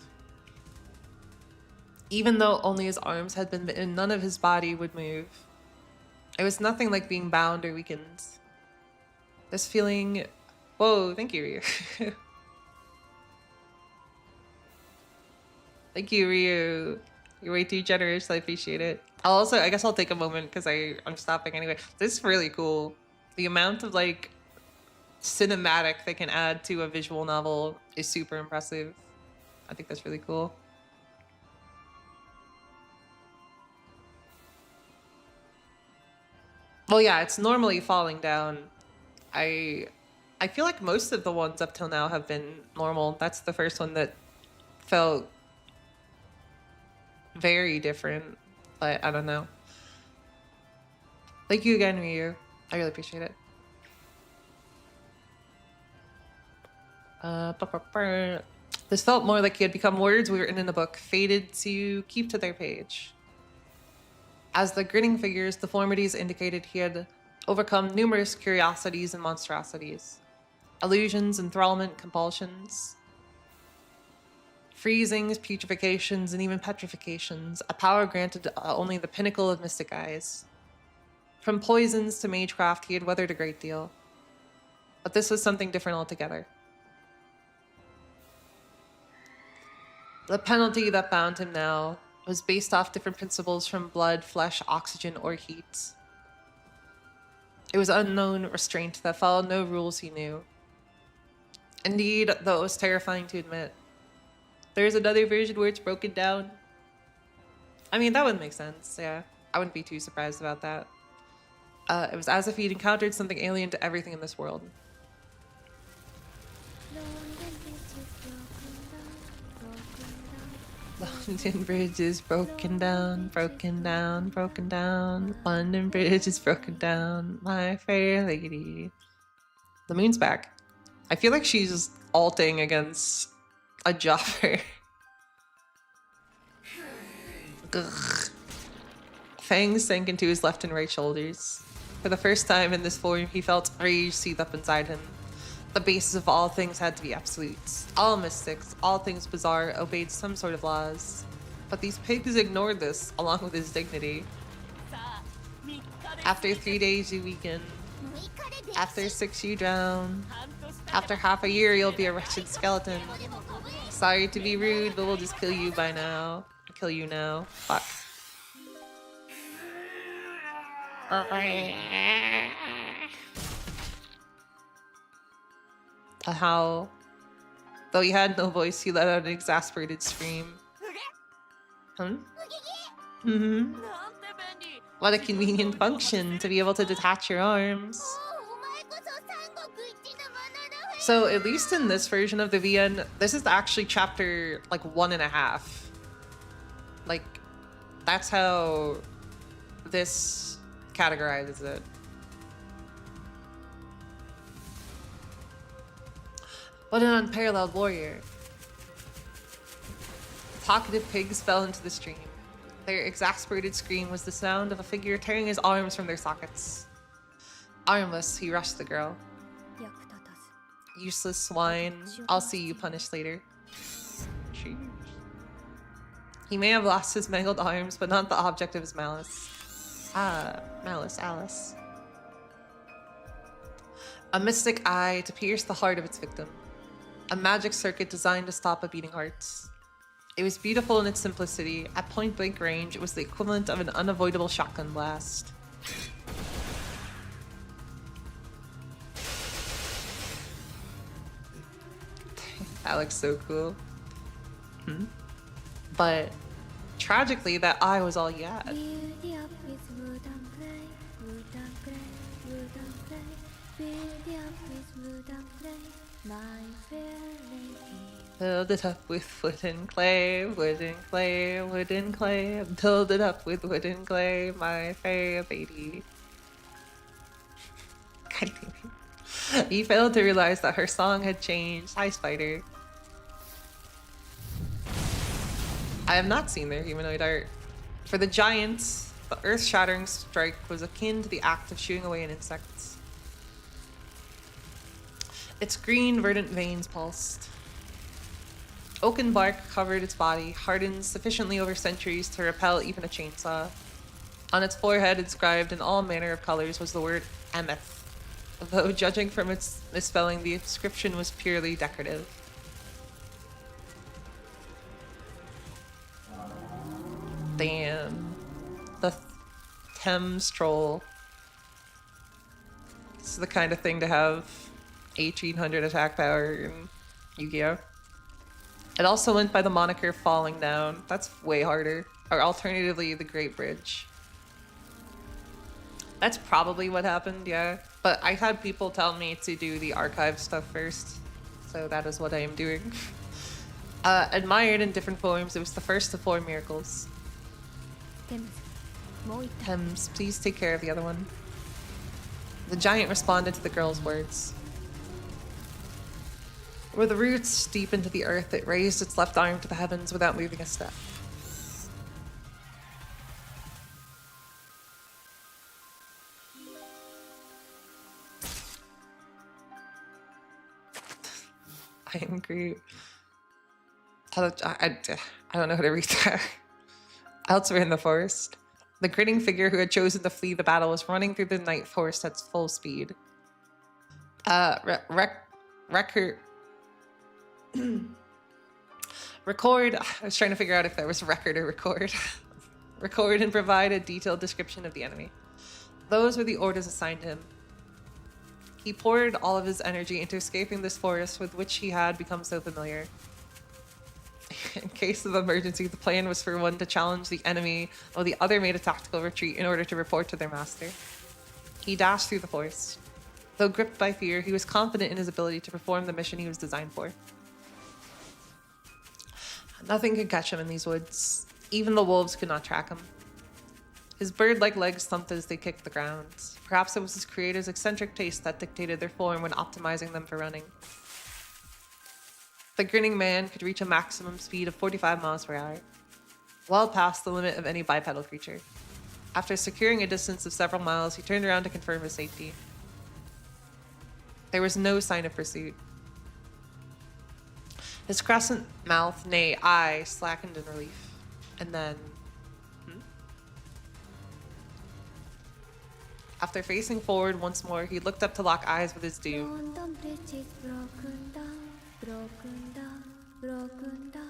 Even though only his arms had been bitten, none of his body would move. It was nothing like being bound or weakened. This feeling... Whoa, thank you, Ryu. Thank you, Ryu. You're way too generous. I appreciate it. I guess I'll take a moment because I'm stopping anyway. This is really cool. The amount of like cinematic they can add to a visual novel is super impressive. I think that's really cool. Well, yeah, it's normally falling down. I feel like most of the ones up till now have been normal. That's the first one that felt very different, but I don't know. Thank you again, Ryu. I really appreciate it. This felt more like he had become words we were in the book, fated to keep to their page. As the grinning figure's deformities indicated, he had overcome numerous curiosities and monstrosities, illusions, enthrallment, compulsions, freezings, putrefaction, and even petrifications, a power granted to only the pinnacle of mystic eyes. From poisons to magecraft, he had weathered a great deal. But this was something different altogether. The penalty that bound him now was based off different principles from blood, flesh, oxygen, or heat. It was unknown restraint that followed no rules he knew. Indeed, though it was terrifying to admit, there's another version where it's broken down. I mean, that would make sense, yeah. I wouldn't be too surprised about that. It was as if he'd encountered something alien to everything in this world. London Bridge is broken down, broken down, broken down. London Bridge is broken down, my fair lady. The moon's back. I feel like she's alting against a jobber. Ugh. Fangs sank into his left and right shoulders. For the first time in this form, he felt rage seethe up inside him. The basis of all things had to be absolutes. All mystics, all things bizarre, obeyed some sort of laws. But these pigs ignored this, along with his dignity. After 3 days, you weaken. After 6, you drown. After half a year, you'll be a wretched skeleton. Sorry to be rude, but we'll just kill you by now. Kill you now. Fuck. To howl. Though he had no voice, he let out an exasperated scream. What a convenient function to be able to detach your arms. So at least in this version of the VN, this is actually chapter like 1.5. Like that's how this categorizes it. What an unparalleled warrior. The talkative pigs fell into the stream. Their exasperated scream was the sound of a figure tearing his arms from their sockets. Armless, he rushed the girl. Useless swine, I'll see you punished later. Jeez. He may have lost his mangled arms, but not the object of his malice. Ah, malice, Alice. A mystic eye to pierce the heart of its victim. A magic circuit designed to stop a beating heart. It was beautiful in its simplicity. At point-blank range, it was the equivalent of an unavoidable shotgun blast. That looks so cool. But tragically, that eye was all you had. Build it up with wood and clay, wood and clay, wood and clay. Build it up with wood and clay, my fair lady. God damn it. He failed to realize that her song had changed. Hi, Spider. I have not seen their humanoid art. For the giants, the earth-shattering strike was akin to the act of shooing away an insect. Its green, verdant veins pulsed. Oaken bark covered its body, hardened sufficiently over centuries to repel even a chainsaw. On its forehead, inscribed in all manner of colors, was the word Emeth, though judging from its misspelling, the inscription was purely decorative. Damn. The Thames Troll. This is the kind of thing to have 1800 attack power in Yu-Gi-Oh! It also went by the moniker Falling Down. That's way harder. Or alternatively, the Great Bridge. That's probably what happened, yeah. But I had people tell me to do the archive stuff first. So that is what I am doing. Admired in different forms, it was the first of 4 miracles. Thames, please take care of the other one. The giant responded to the girl's words. With the roots deep into the earth, it raised its left arm to the heavens without moving a step. I am Groot. I don't know how to read that. Elsewhere in the forest, the grinning figure who had chosen to flee the battle was running through the night forest at full speed. Record. I was trying to figure out if that was record or record. Record and provide a detailed description of the enemy. Those were the orders assigned him. He poured all of his energy into escaping this forest with which he had become so familiar. In case of emergency, the plan was for one to challenge the enemy, while the other made a tactical retreat in order to report to their master. He dashed through the forest. Though gripped by fear, he was confident in his ability to perform the mission he was designed for. Nothing could catch him in these woods. Even the wolves could not track him. His bird-like legs thumped as they kicked the ground. Perhaps it was his creator's eccentric taste that dictated their form when optimizing them for running. The grinning man could reach a maximum speed of 45 miles per hour, well past the limit of any bipedal creature. After securing a distance of several miles, he turned around to confirm his safety. There was no sign of pursuit. His crescent mouth, nay, eye, slackened in relief. And then... After facing forward once more, he looked up to lock eyes with his doom. London Bridge is broken down, broken down, broken down.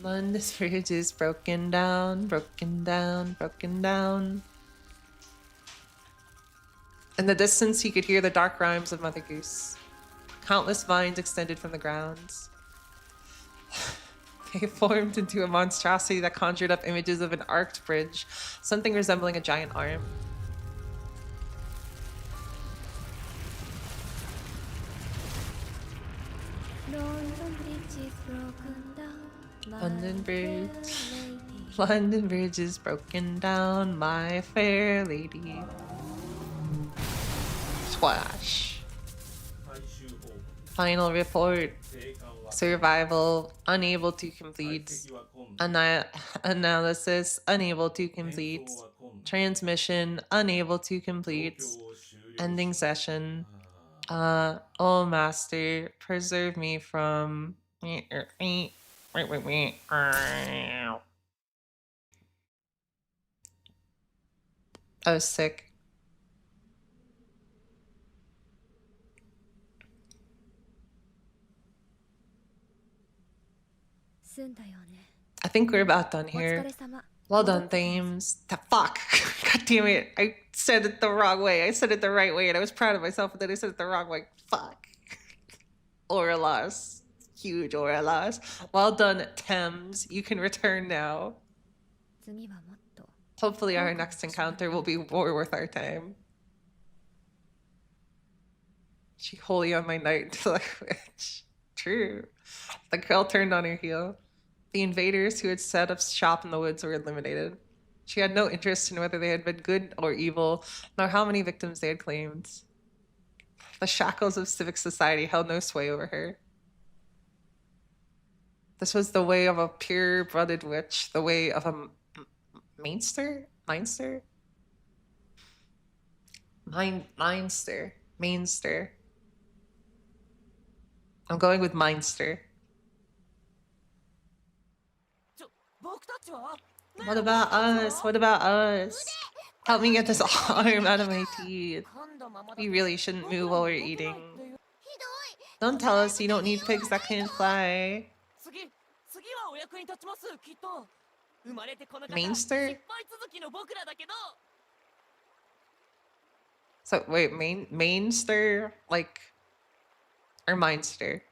London's bridge is broken down, broken down, broken down. In the distance, he could hear the dark rhymes of Mother Goose. Countless vines extended from the ground. They formed into a monstrosity that conjured up images of an arced bridge, something resembling a giant arm. London Bridge is broken down. London Bridge. My fair lady. London Bridge is broken down, my fair lady. Splash. Final report. Survival, unable to complete. Analysis, unable to complete. Transmission, unable to complete. Ending session. Oh master, preserve me from... I was sick. I think we're about done here. Well done, Thames. Fuck! God damn it. I said it the wrong way. I said it the right way and I was proud of myself, but then I said it the wrong way. Fuck. Aura loss. Huge aura loss. Well done, Thames. You can return now. Hopefully our next encounter will be more worth our time. She wholly on my night until I witch. True. The girl turned on her heel. The invaders who had set up shop in the woods were eliminated. She had no interest in whether they had been good or evil, nor how many victims they had claimed. The shackles of civic society held no sway over her. This was the way of a pure-blooded witch, the way of a mainster? Mainster? Mainster. I'm going with Mainster. What about us? What about us? Help me get this arm out of my teeth. We really shouldn't move while we're eating. Don't tell us you don't need pigs that can fly. Mainster? So wait, Mainster? Like, or Mainster?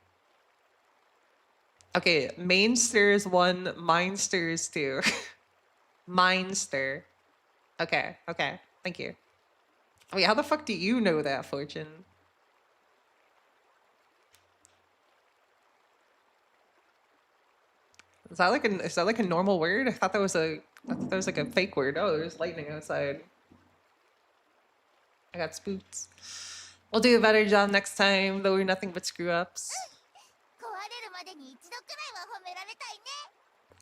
Okay, Mainster is one, Mainster is two. Mainster. Okay, thank you. Wait, how the fuck do you know that, Fortune? Is that like a normal word? I thought that was like a fake word. Oh, there's lightning outside. I got spooked. We'll do a better job next time, though we're nothing but screw ups.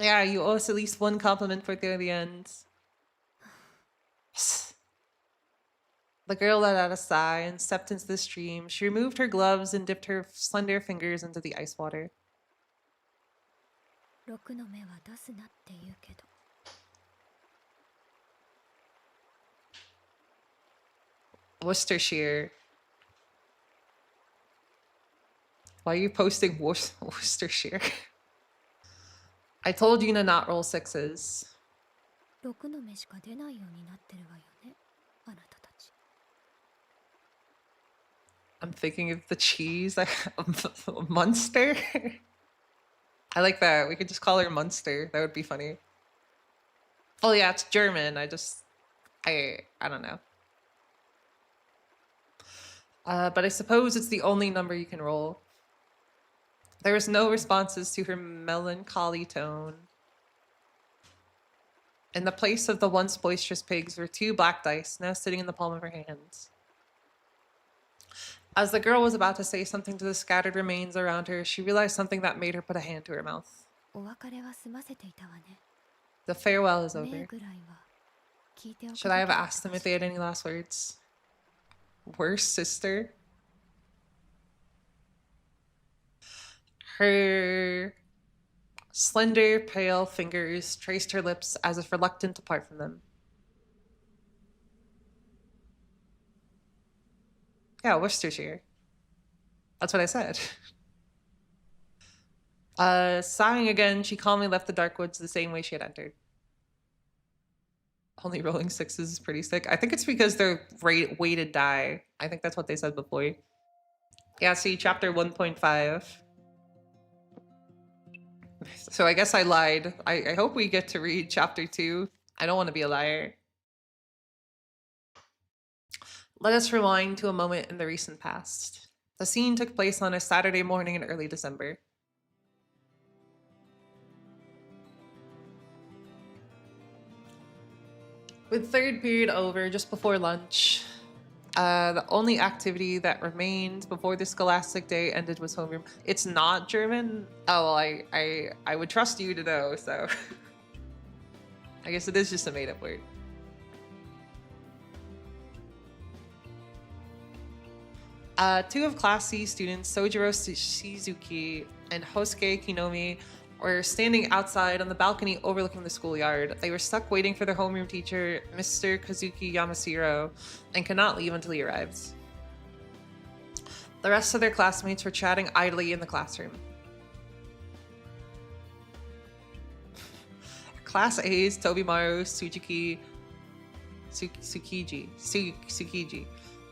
Yeah, you owe us at least one compliment for the end. The girl let out a sigh and stepped into the stream. She removed her gloves and dipped her slender fingers into the ice water. Worcestershire. Why are you posting Worcestershire? I told you to not roll sixes. I'm thinking of the cheese. Munster? I like that. We could just call her Munster. That would be funny. Oh yeah, it's German. I don't know. But I suppose it's the only number you can roll. There was no responses to her melancholy tone. In the place of the once boisterous pigs were 2 black dice, now sitting in the palm of her hands. As the girl was about to say something to the scattered remains around her, she realized something that made her put a hand to her mouth. The farewell is over. Should I have asked them if they had any last words? Worse, sister? Her slender, pale fingers traced her lips as if reluctant to part from them. Yeah, Worcestershire. That's what I said. Sighing again, she calmly left the dark woods the same way she had entered. Only rolling 6s is pretty sick. I think it's because they're weighted die. I think that's what they said before. Yeah, see, chapter 1.5. So I guess I lied. I hope we get to read chapter 2. I don't want to be a liar. Let us rewind to a moment in the recent past. The scene took place on a Saturday morning in early December. With third period over just before lunch, the only activity that remained before the scholastic day ended was homeroom. It's not German? Oh, well, I would trust you to know, so. I guess it is just a made-up word. Two of Class C students, Sojiro Shizuki and Hosuke Kinomi, were standing outside on the balcony overlooking the schoolyard. They were stuck waiting for their homeroom teacher, Mr. Kazuki Yamashiro, and could not leave until he arrived. The rest of their classmates were chatting idly in the classroom. Class A's Tobimaru Tsukiji.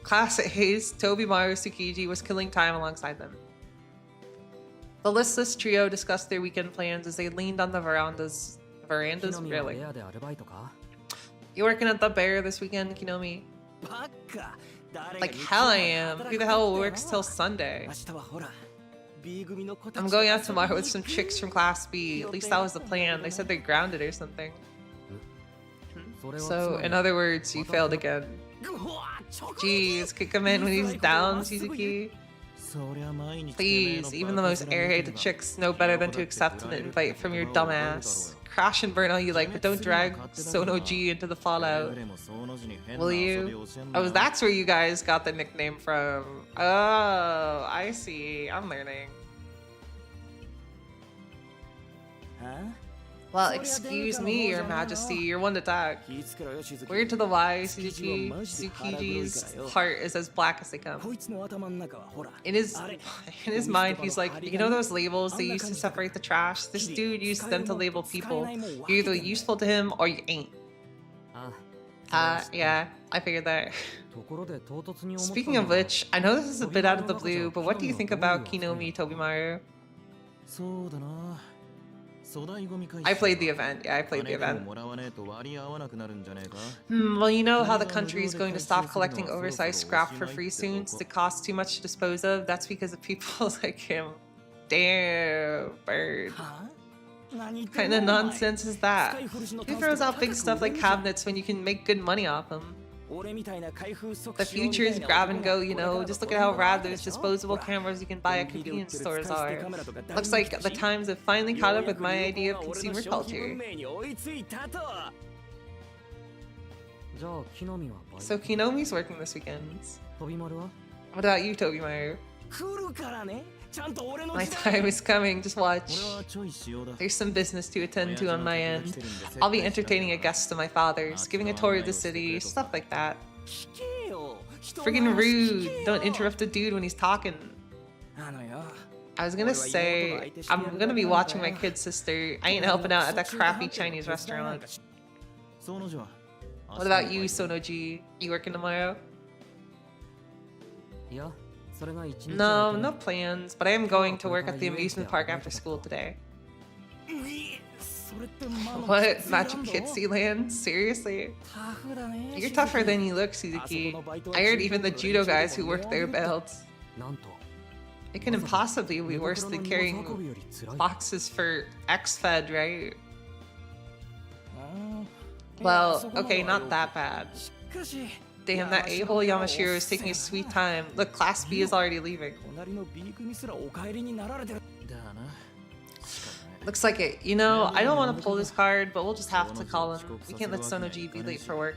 Class A's Tobimaru Tsukiji was killing time alongside them. The listless trio discussed their weekend plans as they leaned on the verandas. Really? You working at the Bear this weekend, Kinomi? Like hell I am. Who the hell works till Sunday? I'm going out tomorrow with some chicks from Class B. At least that was the plan. They said they're grounded or something. So, in other words, you failed again. Jeez, kick him in when he's down, Shizuki. Please, even the most airheaded chicks know better than to accept an invite from your dumbass. Crash and burn all you like, but don't drag Sono-G into the fallout. Will you? Oh, that's where you guys got the nickname from. Oh, I see. I'm learning. Well, excuse me, your majesty, you're one to talk. Word to the wise, Tsukiji's heart is as black as they come. In his mind, he's like, you know those labels they used to separate the trash? This dude used them to label people. You're either useful to him or you ain't. Yeah, I figured that. Speaking of which, I know this is a bit out of the blue, but what do you think about Kinomi Tobimaru? I played the event. Yeah, I played the event. Well, you know how the country is going to stop collecting oversized scrap for free soon since it costs too much to dispose of? That's because of people like him. Damn, bird. What kind of nonsense is that? Who throws out big stuff like cabinets when you can make good money off them? The future is grab and go, you know. Just look at how rad those disposable cameras you can buy at convenience stores are. Looks like the times have finally caught up with my idea of consumer culture. So Kinomi's working this weekend. What about you, Tobimaru? My time is coming, just watch. There's some business to attend to on my end. I'll be entertaining a guest to my father's, giving a tour of the city, stuff like that. Friggin' rude! Don't interrupt a dude when he's talking. I was gonna say, I'm gonna be watching my kid sister. I ain't helping out at that crappy Chinese restaurant. What about you, Sono-G? You working tomorrow? No, no plans, but I am going to work at the amusement park after school today. What? Magic Kitsy Land? Seriously? You're tougher than you look, Suzuki. I heard even the judo guys who work there bailed. It can impossibly be worse than carrying boxes for X-Fed, right? Well, okay, not that bad. Damn, that a-hole Yamashiro is taking his sweet time. Look, Class B is already leaving. Looks like it. You know, I don't want to pull this card, but we'll just have to call him. We can't let Sonoji be late for work.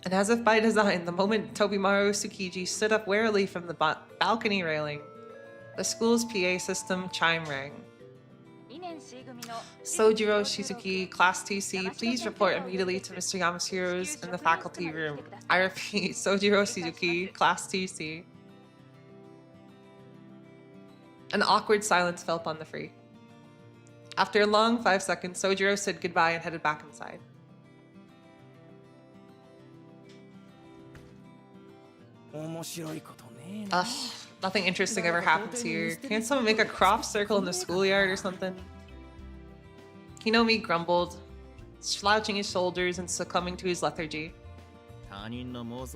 And as if by design, the moment Tobimaru Tsukiji stood up warily from the balcony railing, the school's PA system chime rang. Sojiro Shizuki, Class 2C, please report immediately to Mr. Yamashiro's in the faculty room. I repeat, Sojiro Shizuki, Class 2C. An awkward silence fell upon the free. After a long 5 seconds, Sojiro said goodbye and headed back inside. Ugh, nothing interesting ever happens here. Can't someone make a crop circle in the schoolyard or something? Hinomi grumbled, slouching his shoulders and succumbing to his lethargy.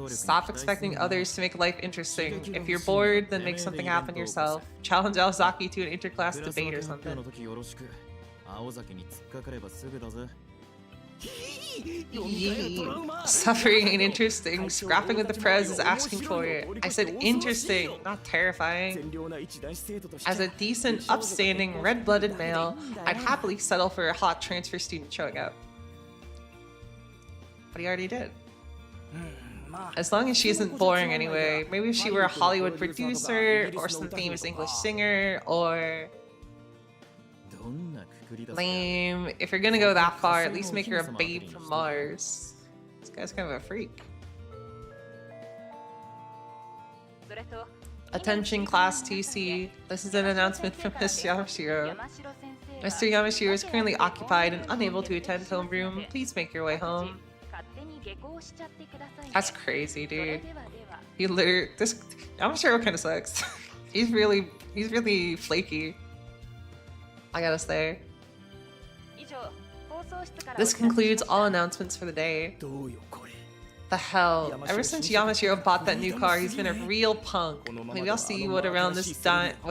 Stop expecting others to make life interesting. If you're bored, then make something happen yourself. Challenge Aozaki to an interclass debate or something. Suffering ain't interesting. Scrapping with the prez is asking for it. I said interesting, not terrifying. As a decent, upstanding, red-blooded male, I'd happily settle for a hot transfer student showing up. But he already did. As long as she isn't boring anyway. Maybe if she were a Hollywood producer, or some famous English singer, or... lame. If you're gonna go that far, at least make her a babe from Mars. This guy's kind of a freak. Attention Class TC. This is an announcement from Mr. Yamashiro. Mr. Yamashiro is currently occupied and unable to attend homeroom. Please make your way home. That's crazy, dude. He literally... this Yamashiro kind of sucks. He's really flaky. I gotta say. This concludes all announcements for the day. The hell? Ever since Yamashiro bought that new car, he's been a real punk. Maybe I'll see what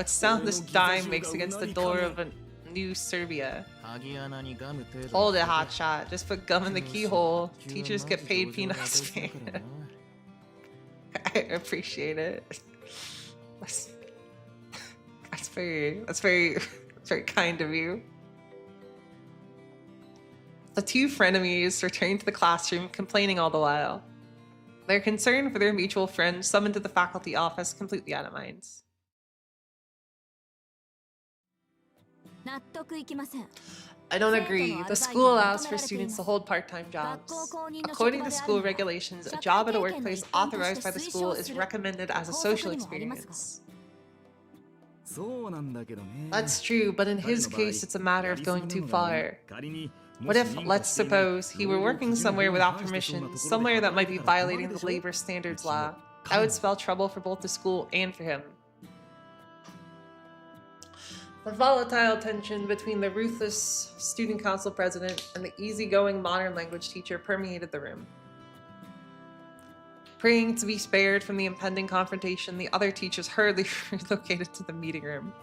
sound this dime makes against the door of a new Serbia. Hold it, hotshot. Just put gum in the keyhole. Teachers get paid peanuts, man. I appreciate it. That's very kind of you. The two frenemies returned to the classroom, complaining all the while. Their concern for their mutual friend summoned to the faculty office, completely out of minds. I don't agree. The school allows for students to hold part-time jobs. According to school regulations, a job at a workplace authorized by the school is recommended as a social experience. That's true, but in his case, it's a matter of going too far. What if, let's suppose, he were working somewhere without permission, somewhere that might be violating the labor standards law? That would spell trouble for both the school and for him. The volatile tension between the ruthless student council president and the easygoing modern language teacher permeated the room. Praying to be spared from the impending confrontation, the other teachers hurriedly relocated to the meeting room.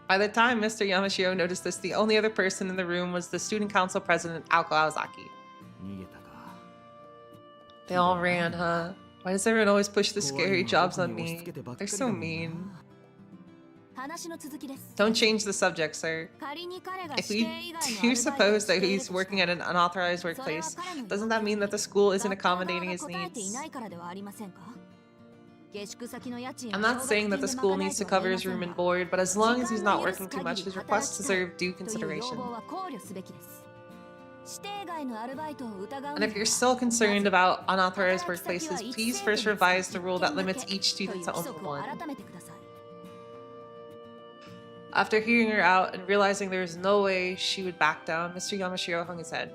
By the time Mr. Yamashiro noticed this, the only other person in the room was the student council president, Aoko Aozaki. They all ran, huh? Why does everyone always push the scary jobs on me? They're so mean. Don't change the subject, sir. If we do suppose that he's working at an unauthorized workplace, doesn't that mean that the school isn't accommodating his needs? I'm not saying that the school needs to cover his room and board, but as long as he's not working too much, his requests deserve due consideration. And if you're still concerned about unauthorized workplaces, please first revise the rule that limits each student to only one. After hearing her out and realizing there was no way she would back down, Mr. Yamashiro hung his head.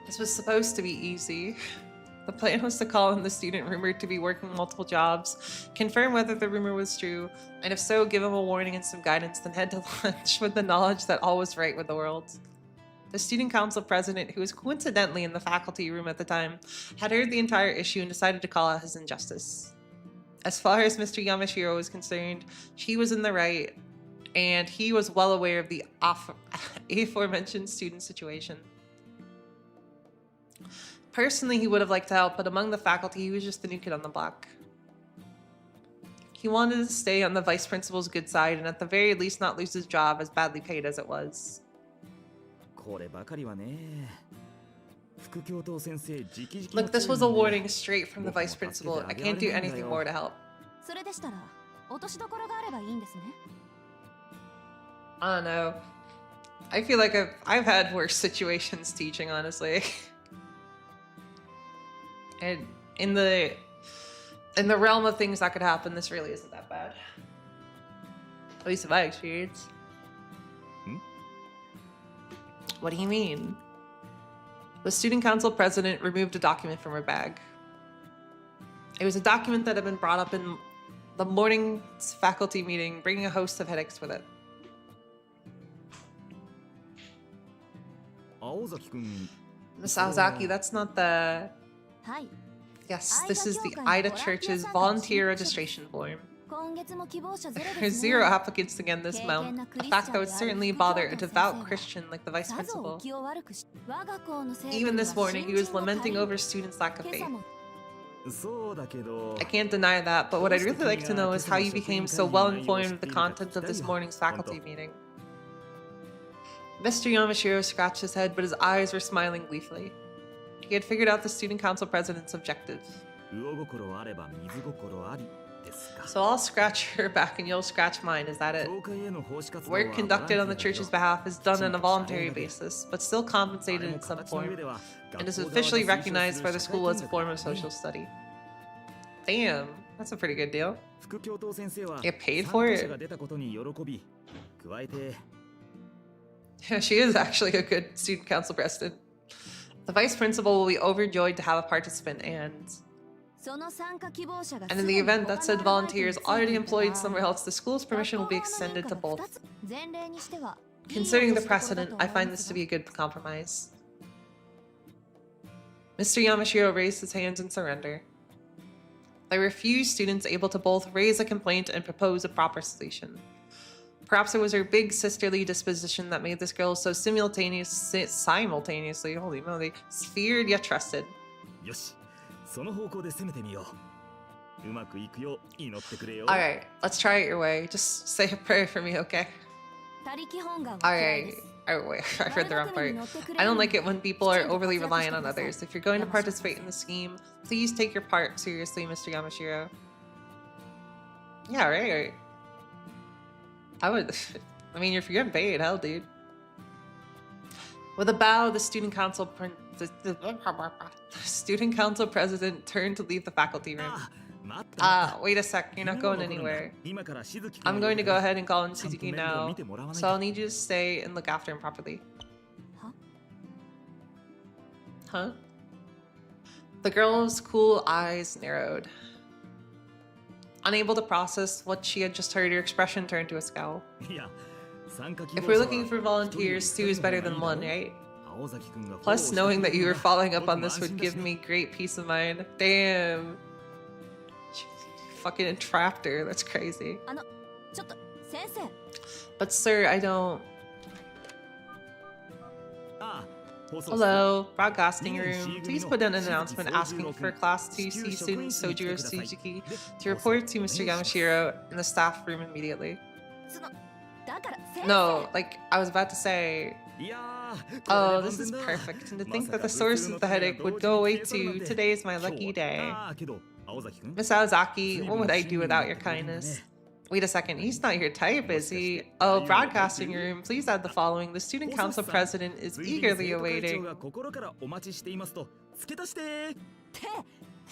This was supposed to be easy. The plan was to call in the student rumored to be working multiple jobs, confirm whether the rumor was true, and if so, give him a warning and some guidance, then head to lunch with the knowledge that all was right with the world. The student council president, who was coincidentally in the faculty room at the time, had heard the entire issue and decided to call out his injustice. As far as Mr. Yamashiro was concerned, he was in the right, and he was well aware of the aforementioned student situation. Personally, he would have liked to help, but among the faculty, he was just the new kid on the block. He wanted to stay on the vice principal's good side and at the very least not lose his job, as badly paid as it was. Look, this was a warning straight from the vice principal. I can't do anything more to help. I don't know. I feel like I've had worse situations teaching, honestly. And in the realm of things that could happen, this really isn't that bad. At least in my experience. What do you mean? The student council president removed a document from her bag. It was a document that had been brought up in the morning's faculty meeting, bringing a host of headaches with it. Miss Aozaki, that's not the... Yes, this is the Ida Church's volunteer registration form. There's 0 applicants again this month, a fact that would certainly bother a devout Christian like the vice principal. Even this morning, he was lamenting over students' lack of faith. I can't deny that, but what I'd really like to know is how you became so well informed of the content of this morning's faculty meeting. Mr. Yamashiro scratched his head, but his eyes were smiling gleefully. He had figured out the student council president's objective. So I'll scratch your back and you'll scratch mine, is that it? Work conducted on the church's behalf is done on a voluntary basis, but still compensated in some form, and is officially recognized by the school as a form of social study. Damn, that's a pretty good deal. Get paid for it? Yeah, she is actually a good student council president. The vice principal will be overjoyed to have a participant, and in the event that said volunteer is already employed somewhere else, the school's permission will be extended to both. Considering the precedent, I find this to be a good compromise. Mr. Yamashiro raised his hands in surrender. There were few students able to both raise a complaint and propose a proper solution. Perhaps it was her big sisterly disposition that made this girl so simultaneously, holy moly, feared yet trusted. Alright, let's try it your way. Just say a prayer for me, okay? Alright. Oh, wait, I read the wrong part. I don't like it when people are overly reliant on others. If you're going to participate in the scheme, please take your part seriously, Mr. Yamashiro. Yeah, right. I mean, if you're getting paid, hell, dude. With a bow, the student council president turned to leave the faculty room. Wait a sec, you're not going anywhere. I'm going to go ahead and call in Suzuki now, so I'll need you to stay and look after him properly. Huh? The girl's cool eyes narrowed. Unable to process what she had just heard, her expression turned to a scowl. If we're looking for volunteers, 2 is better than 1, right? Plus, knowing that you were following up on this would give me great peace of mind. Damn. Fucking entrapped her. That's crazy. But sir, I don't... Hello, broadcasting room. Please put in an announcement asking for Class 2C student Sojiro Suzuki to report to Mr. Yamashiro in the staff room immediately. No, like, I was about to say... Oh, this is perfect. And to think that the source of the headache would go away too. Today is my lucky day. Miss Aozaki, what would I do without your kindness? Wait a second, he's not your type, is he? Oh, broadcasting room, please add the following. The student council president is eagerly awaiting. Mr.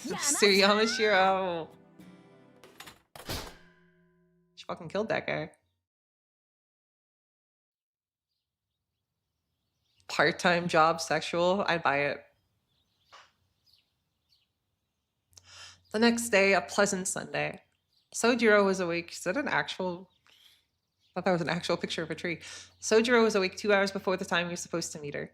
Yamashiro. She fucking killed that guy. Part-time job, sexual, I'd buy it. The next day, a pleasant Sunday. Sojiro was awake. Is that an actual... Thought that was an actual picture of a tree. Sojiro was awake 2 hours before the time he was supposed to meet her.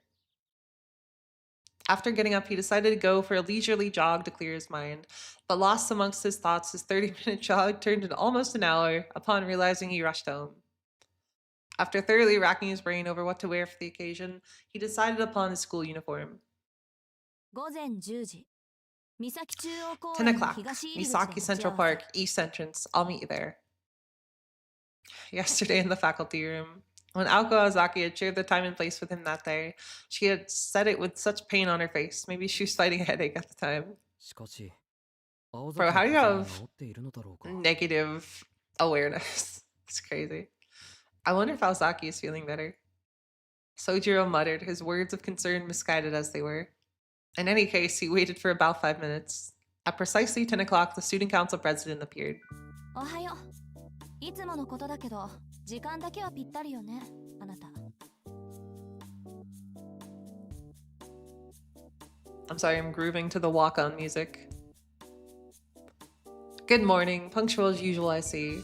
After getting up, he decided to go for a leisurely jog to clear his mind. But lost amongst his thoughts, his 30-minute jog turned into almost an hour upon realizing he rushed home. After thoroughly racking his brain over what to wear for the occasion, he decided upon his school uniform. 10 o'clock, Misaki Central Park, East Entrance. I'll meet you there. Yesterday in the faculty room, when Aoko Azaki had shared the time and place with him that day, she had said it with such pain on her face. Maybe she was fighting a headache at the time. Bro, how do you have negative awareness? It's crazy. I wonder if Azaki is feeling better. Sojiro muttered, his words of concern misguided as they were. In any case, he waited for about 5 minutes. At precisely 10 o'clock, the student council president appeared. おはよう。いつものことだけど、時間だけはぴったりよね、あなた。I'm sorry, I'm grooving to the walk-on music. Good morning, punctual as usual, I see.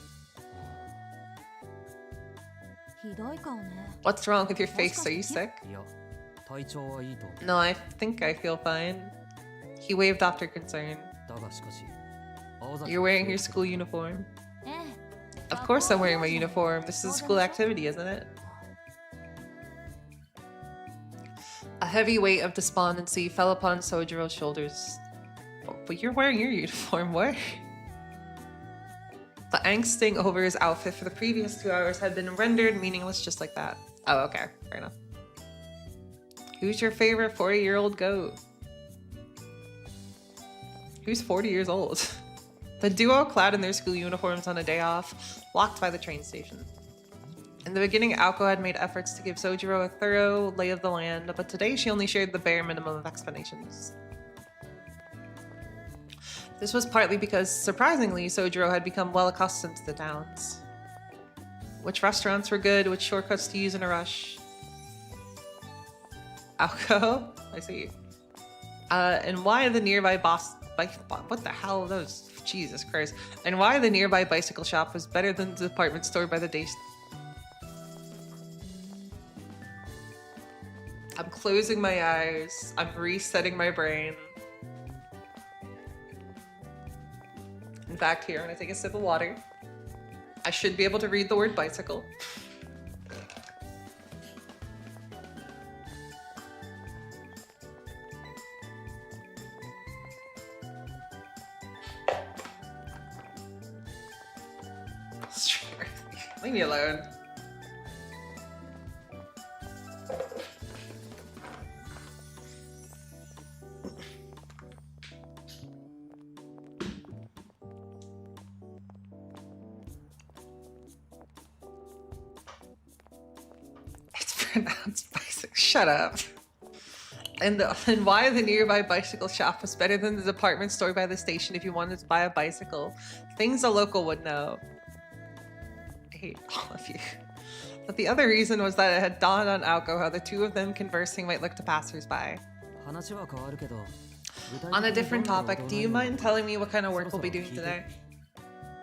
ひどい顔ね。 What's wrong with your face? Are you sick? No, I think I feel fine. He waved off her concern. You're wearing your school uniform. Of course I'm wearing my uniform. This is a school activity, isn't it? A heavy weight of despondency fell upon Sojiro's shoulders. But you're wearing your uniform, what? The angsting over his outfit for the previous 2 hours had been rendered meaningless just like that. Oh, okay. Fair enough. Who's your favorite 40-year-old goat? Who's 40 years old? The duo, clad in their school uniforms on a day off, walked by the train station. In the beginning, Aoko had made efforts to give Sojiro a thorough lay of the land, but today she only shared the bare minimum of explanations. This was partly because, surprisingly, Sojiro had become well accustomed to the towns. Which restaurants were good, which shortcuts to use in a rush. Aoko? I see. And why the nearby what the hell are those? Jesus Christ. And why the nearby bicycle shop was better than the department store by the day. I'm closing my eyes. I'm resetting my brain. In fact, here, I'm gonna take a sip of water. I should be able to read the word bicycle. Leave me alone. It's pronounced bicycle. Shut up. And why the nearby bicycle shop was better than the department store by the station if you wanted to buy a bicycle. Things a local would know. I hate all of you. But the other reason was that it had dawned on Aoko how the two of them conversing might look to passersby. On a different topic, do you mind telling me what kind of work we'll be doing today?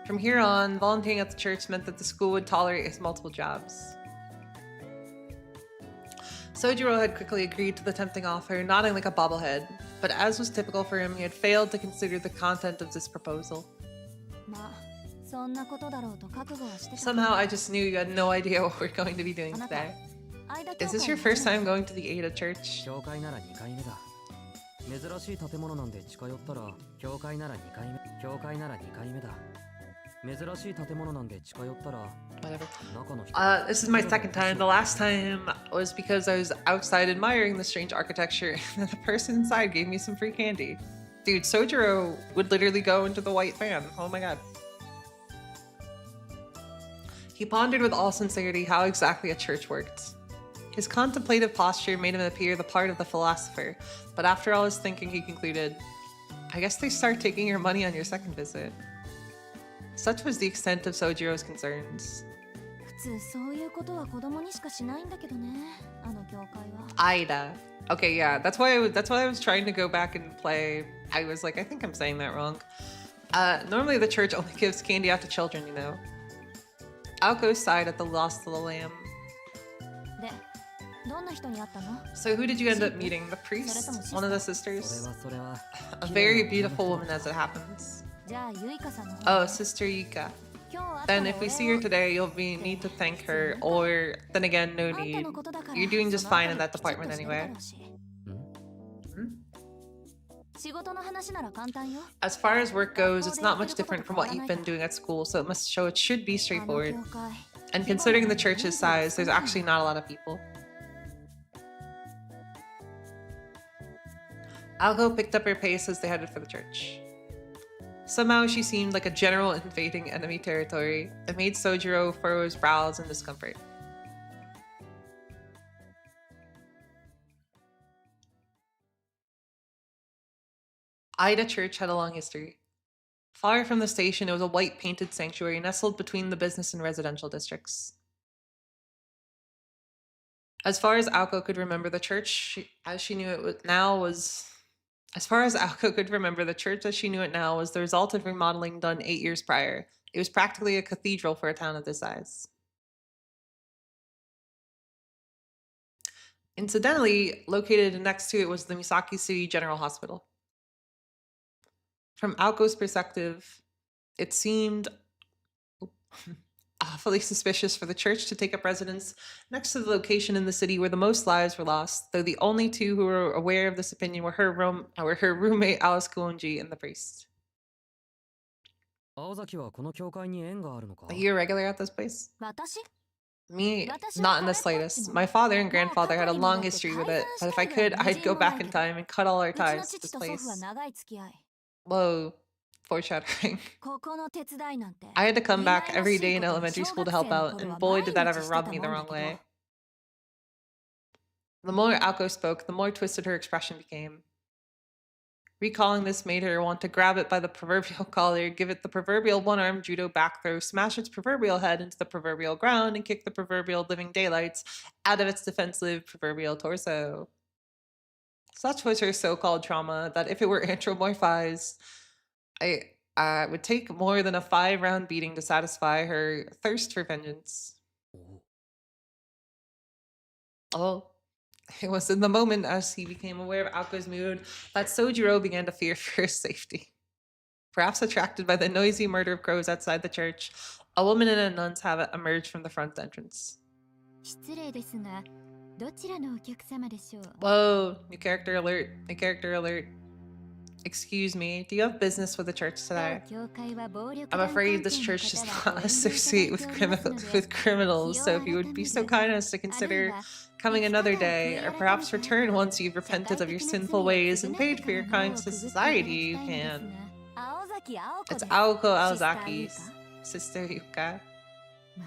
From here on, volunteering at the church meant that the school would tolerate his multiple jobs. Sojiro had quickly agreed to the tempting offer, nodding like a bobblehead, but as was typical for him, he had failed to consider the content of this proposal. Somehow I just knew you had no idea what we're going to be doing today. Is this your first time going to the Ada church? Whatever. This is my second time. The last time was because I was outside admiring the strange architecture and the person inside gave me some free candy. Dude, Sojiro would literally go into the white van. Oh my god. He pondered with all sincerity how exactly a church worked. His contemplative posture made him appear the part of the philosopher, but after all his thinking he concluded, I guess they start taking your money on your second visit. Such was the extent of Sojiro's concerns. Ida. Okay, yeah, that's why I was trying to go back and play. I was like, I think I'm saying that wrong. Normally the church only gives candy out to children, you know. Aoko sighed at the loss of the lamb. でどんな人に会ったの？ So who did you end up meeting? The priest? One of the sisters? A very beautiful woman as it happens. じゃあユイカさんの方 Oh, Sister Yuka. 今日会ったら Then if we see her today, you'll need to thank her, or then again, no あんた need. のことだから You're doing just その fine in 後 that きちっと department してる anyway. だろうし仕事の話なら簡単よ As far as work goes, it's not much different from what you've been doing at school, so it must show it should be あの straightforward. 教会 And considering the church's size, there's actually not a lot of people. Alko picked up her pace as they headed for the church. Somehow she seemed like a general invading enemy territory. It made Sojiro furrow his brows in discomfort. Ida Church had a long history. Far from the station, it was a white painted sanctuary nestled between the business and residential districts. As far as Alko could remember, the church as she knew it now was the result of remodeling done 8 years prior. It was practically a cathedral for a town of this size. Incidentally, located next to it was the Misaki City General Hospital. From Aoko's perspective, it seemed awfully suspicious for the church to take up residence next to the location in the city where the most lives were lost, though the only two who were aware of this opinion were her roommate Alice Kuonji and the priest. Are you a regular at this place? 私 Me, not in the slightest. My father and grandfather had a long history with it, but if I could, I'd go back in time and cut all our うちの ties to 父 this と祖父は place. 長い付き合い Whoa, foreshadowing. ここの手伝いなんて I had to come back 意外らし every い day in ことを elementary 小 school to 学 help 生の out, 頃 and は boy, 毎 did that 日 ever して rub た me も the んだ wrong けど way. The more Alko spoke, the more twisted her expression became. Recalling this made her want to grab it by the proverbial collar, give it the proverbial one-armed judo back throw, smash its proverbial head into the proverbial ground, and kick the proverbial living daylights out of its defensive proverbial torso. Such was her so-called trauma that if it were anthropomorphized, I would take more than a 5-round beating to satisfy her thirst for vengeance. Oh. It was in the moment as he became aware of Aoko's mood that Sojiro began to fear for his safety. Perhaps attracted by the noisy murder of crows outside the church, a woman in a nun's habit emerged from the front entrance. 失礼ですがどちらのお客様でしょう Whoa, new character alert, new character alert. Excuse me, do you have business with the church today? 教会は暴力 I'm 団 afraid 関 this 係の church does 方は not ご遠慮いただい associate て with おりますので criminals, so if you would be so kind as to あるい consider は coming another day, or perhaps return once you've repented of your sinful ways and paid for your crimes to society, you can. 青崎青子 It's です Aoko シスター Aozaki's ユイカ sister Yuka. ま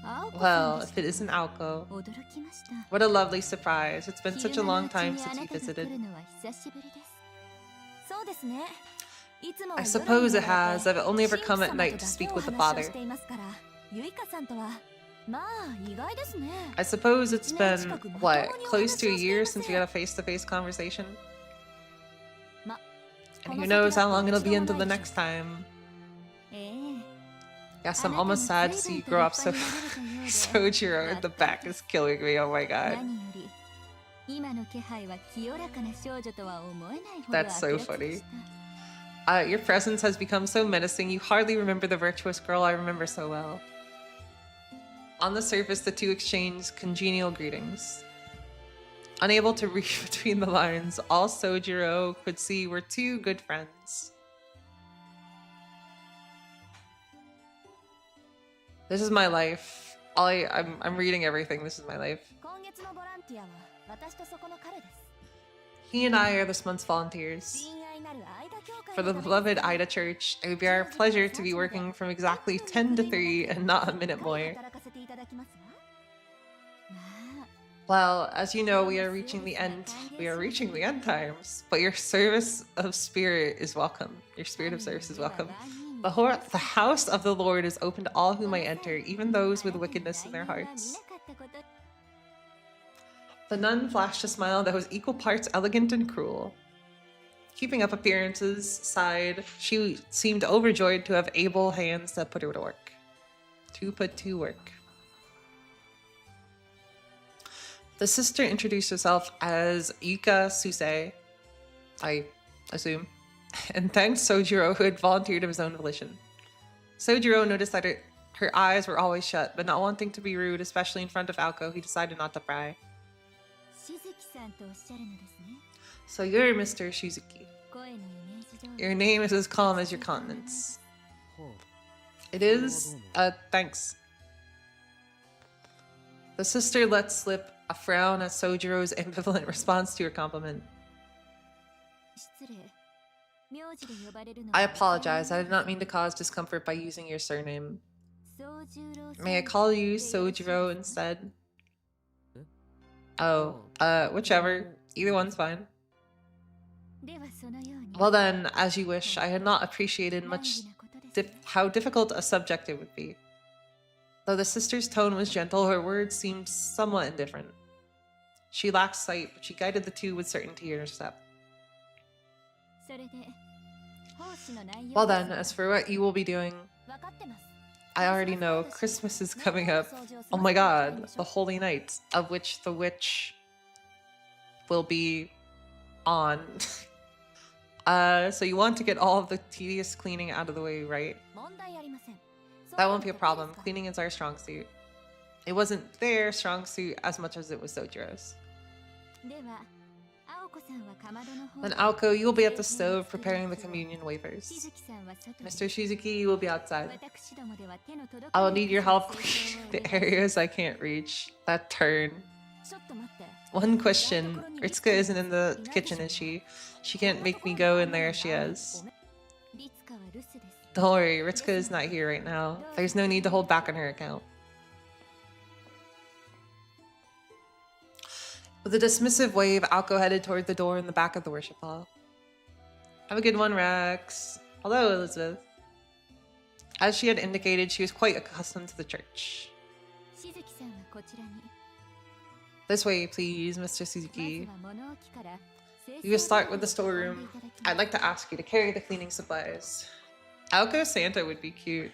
あ青子さん Well, でし if た it isn't Aoko, 驚きました what a lovely surprise. It's been such a 昼間の long うち time にあ since な you たが来 visited. るのは久しぶりですそうですねいつもは I 夜に suppose 呼 it ばれ has. て I've only ever 神 come 父 at 様 night と to だ speak けお with the 話を father. していますからユイカさんとはまあ意外ですね I suppose it's been, what, close to a year since we had a face-to-face conversation? ま And who knows how long it'll be until the next time. ええ Yes, I'm almost sad to see you grow up so Sojiro in the back is killing me, oh my god. 何より今の気配は清らかな少女とは思えないほど That's so 明らかで funny. した Your presence has become so menacing, you hardly remember the virtuous girl I remember so well. On the surface, the two exchanged congenial greetings. Unable to read between the lines, all Sojiro could see were two good friends. This is my life. I'm reading everything. This is my life. 今月のボランティアは私とそこの彼です He and I are this month's volunteers. 親愛なる間教会 For the のため beloved Ida Church, it would be our pleasure to be working from exactly 10 to 3 and not a minute more. 働かせていただきますわまあ Well, as you know, we are reaching the end. We are reaching the end times. But your service of spirit is welcome. Your spirit of service is welcome. The house of the Lord is open to all who might enter, even those with wickedness in their hearts. The nun flashed a smile that was equal parts elegant and cruel. Keeping up appearances, sighed, she seemed overjoyed to have able hands that put her to work. two put to work. The sister introduced herself as Yuka Suse, I assume, and thanked Sojiro, who had volunteered of his own volition. Sojiro noticed that her eyes were always shut, but not wanting to be rude, especially in front of Aoko, he decided not to pry. So you're Mr. Shizuki. Your name is as calm as your countenance. It is? Thanks. The sister let slip a frown at Sojiro's ambivalent response to her compliment. I apologize. I did not mean to cause discomfort by using your surname. May I call you Sojiro instead? Oh, whichever. Either one's fine. Well then, as you wish. I had not appreciated much how difficult a subject it would be. Though the sister's tone was gentle, her words seemed somewhat indifferent. She lacked sight, but she guided the two with certainty in her step. Well then, as for what you will be doing, I already know. Christmas is coming up. Oh my god, the holy night, of which the witch will be on. So you want to get all of the tedious cleaning out of the way, right? That won't be a problem. Cleaning is our strong suit. It wasn't their strong suit as much as it was Sojiro's. Then Aoko, you will be at the stove preparing the communion wafers. Mr. Shizuki, you will be outside. I will need your help cleaning the areas I can't reach. That turn. One question. Ritsuka isn't in the kitchen, is she? She can't make me go in there if she is. Don't worry, Ritsuka is not here right now. There's no need to hold back on her account. With a dismissive wave, Aoko headed toward the door in the back of the worship hall. Have a good one, Rex. Hello, Elizabeth. As she had indicated, she was quite accustomed to the church. This way, please, Mr. Suzuki. You will start with the storeroom. I'd like to ask you to carry the cleaning supplies. Aoko Santa would be cute.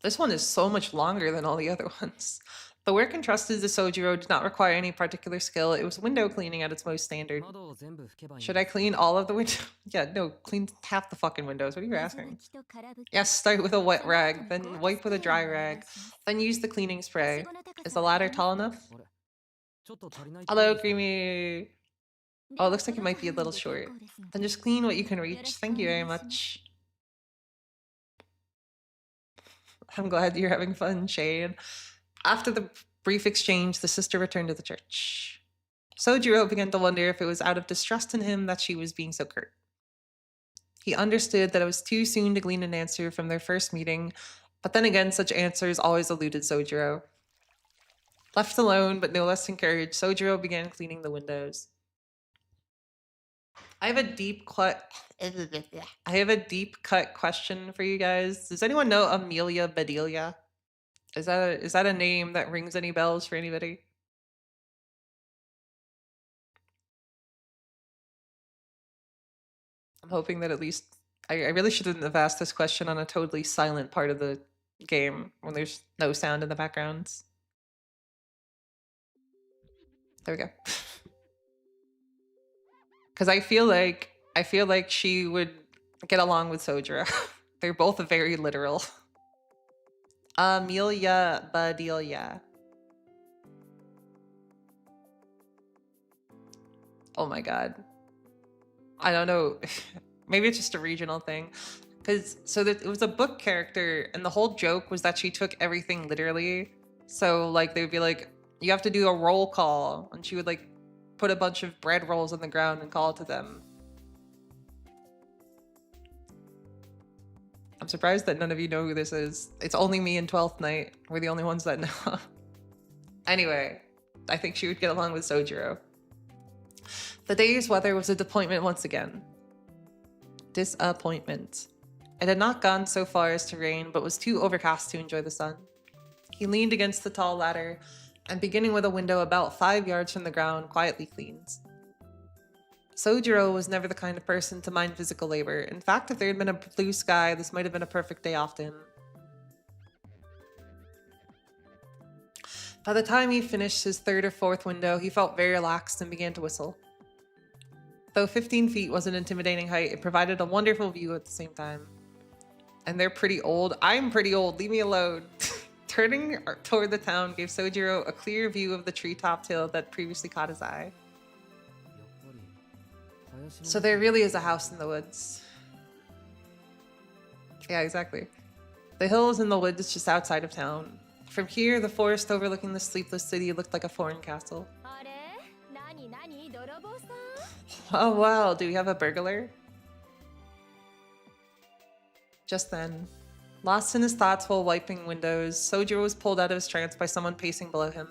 This one is so much longer than all the other ones. The work entrusted to Sojiro did not require any particular skill. It was window cleaning at its most standard. Should I clean all of the windows? Yeah, no, clean half the fucking windows. What are you asking? Yes, start with a wet rag, then wipe with a dry rag, then use the cleaning spray. Is the ladder tall enough? Hello, Creamy. Oh, it looks like it might be a little short. Then just clean what you can reach. Thank you very much. I'm glad you're having fun, Shade. After the brief exchange, the sister returned to the church. Sojiro began to wonder if it was out of distrust in him that she was being so curt. He understood that it was too soon to glean an answer from their first meeting, but then again, such answers always eluded Sojiro. Left alone, but no less encouraged, Sojiro began cleaning the windows. I have a deep cut question for you guys. Does anyone know Amelia Bedelia? Is that a name that rings any bells for anybody? I'm hoping that at least I really shouldn't have asked this question on a totally silent part of the game when there's no sound in the backgrounds. There we go. Because I feel like she would get along with Sojiro. They're both very literal. Amelia Bedelia. Oh my god. I don't know. Maybe it's just a regional thing. Because it was a book character, and the whole joke was that she took everything literally. So like they would be like, you have to do a roll call, and she would like put a bunch of bread rolls on the ground and call to them. I'm surprised that none of you know who this is. It's only me and 12th Night. We're the only ones that know. Anyway, I think she would get along with Sojiro. The day's weather was a disappointment once again. Disappointment. It had not gone so far as to rain, but was too overcast to enjoy the sun. He leaned against the tall ladder, and beginning with a window about 5 yards from the ground, quietly cleaned. Sojiro was never the kind of person to mind physical labor. In fact, if there had been a blue sky, this might have been a perfect day off to him. By the time he finished his third or fourth window, he felt very relaxed and began to whistle. Though 15 feet was an intimidating height, it provided a wonderful view at the same time. And they're pretty old. I'm pretty old. Leave me alone. Turning toward the town gave Sojiro a clear view of the treetop hill that previously caught his eye. So there really is a house in the woods. Yeah, exactly. The hill is in the woods just outside of town. From here, the forest overlooking the sleepless city looked like a foreign castle. Oh wow, do we have a burglar? Just then, lost in his thoughts while wiping windows, Sojiro was pulled out of his trance by someone pacing below him.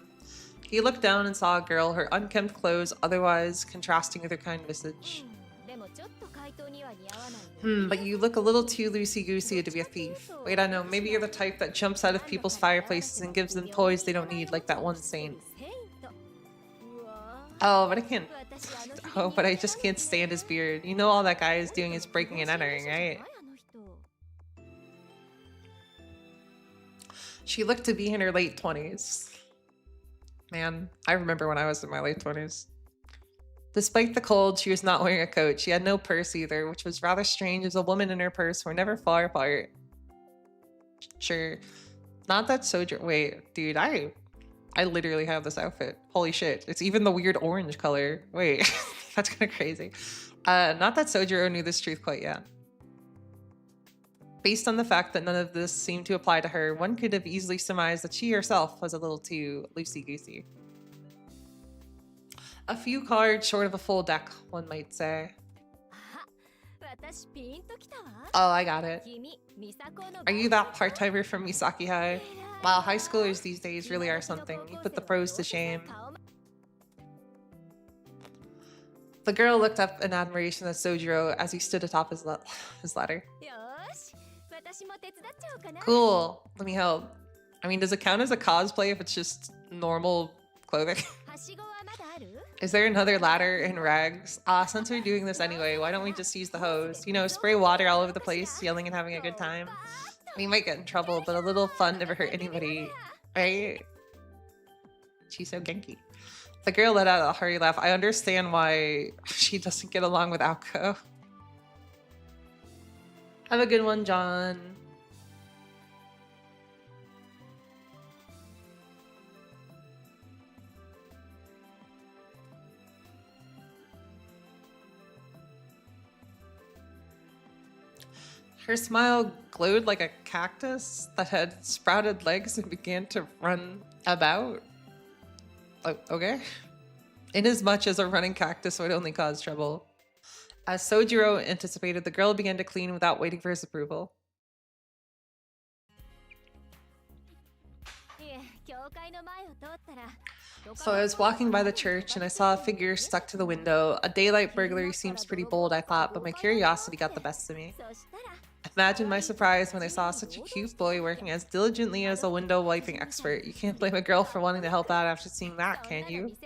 He looked down and saw a girl, her unkempt clothes otherwise contrasting with her kind visage. But you look a little too loosey-goosey to be a thief. Wait, I know, maybe you're the type that jumps out of people's fireplaces and gives them toys they don't need, like that one saint. Oh, but I can't... Oh, but I just can't stand his beard. You know all that guy is doing is breaking and entering, right? She looked to be in her late 20s. Man, I remember when I was in my late 20s. Despite the cold, she was not wearing a coat. She had no purse either, which was rather strange as a woman and her purse were never far apart. Sure. Not that Sojiro... Wait, dude, I literally have this outfit. Holy shit. It's even the weird orange color. Wait, that's kind of crazy. Not that Sojiro knew this truth quite yet. Based on the fact that none of this seemed to apply to her, one could have easily surmised that she herself was a little too loosey-goosey. A few cards short of a full deck, one might say. Oh, I got it. Are you that part-timer from Misaki High? Wow, high schoolers these days really are something. You put the pros to shame. The girl looked up in admiration at Sojiro as he stood atop his ladder. Cool, let me help. I mean, does it count as a cosplay if it's just normal clothing? Is there another ladder in rags? Since we're doing this anyway, why don't we just use the hose? You know, spray water all over the place, yelling and having a good time. We might get in trouble, but a little fun never hurt anybody, right? She's so genki. The girl let out a hearty laugh. I understand why she doesn't get along with Aoko. Have a good one, John. Her smile glowed like a cactus that had sprouted legs and began to run about. Oh, okay. Inasmuch as a running cactus would only cause trouble. As Sojiro anticipated, the girl began to clean without waiting for his approval. So I was walking by the church and I saw a figure stuck to the window. A daylight burglary seems pretty bold, I thought, but my curiosity got the best of me. Imagine my surprise when I saw such a cute boy working as diligently as a window wiping expert. You can't blame a girl for wanting to help out after seeing that, can you?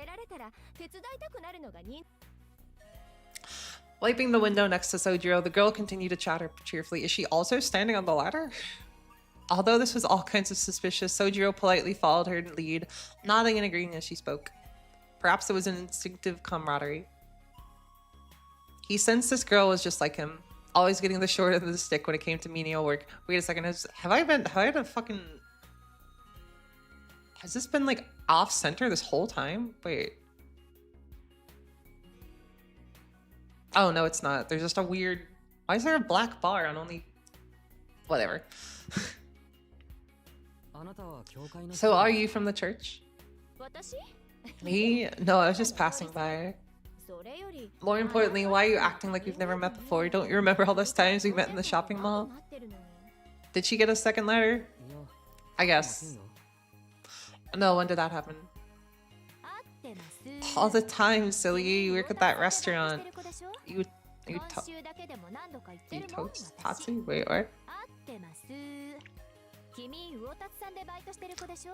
Wiping the window next to Sojiro, the girl continued to chatter cheerfully. Is she also standing on the ladder? Although this was all kinds of suspicious, Sojiro politely followed her lead, nodding and agreeing as she spoke. Perhaps it was an instinctive camaraderie. He sensed this girl was just like him, always getting the short end of the stick when it came to menial work. Wait a second, have I had a fucking... Has this been like off-center this whole time? Wait. Oh, no, it's not. There's just a weird... Why is there a black bar on only... Whatever. So are you from the church? Me? No, I was just passing by. More importantly, why are you acting like we've never met before? Don't you remember all those times we met in the shopping mall? Did she get a second letter? I guess. No, when did that happen? All the time, silly. You work at that restaurant. You Tatsu? Wait, what?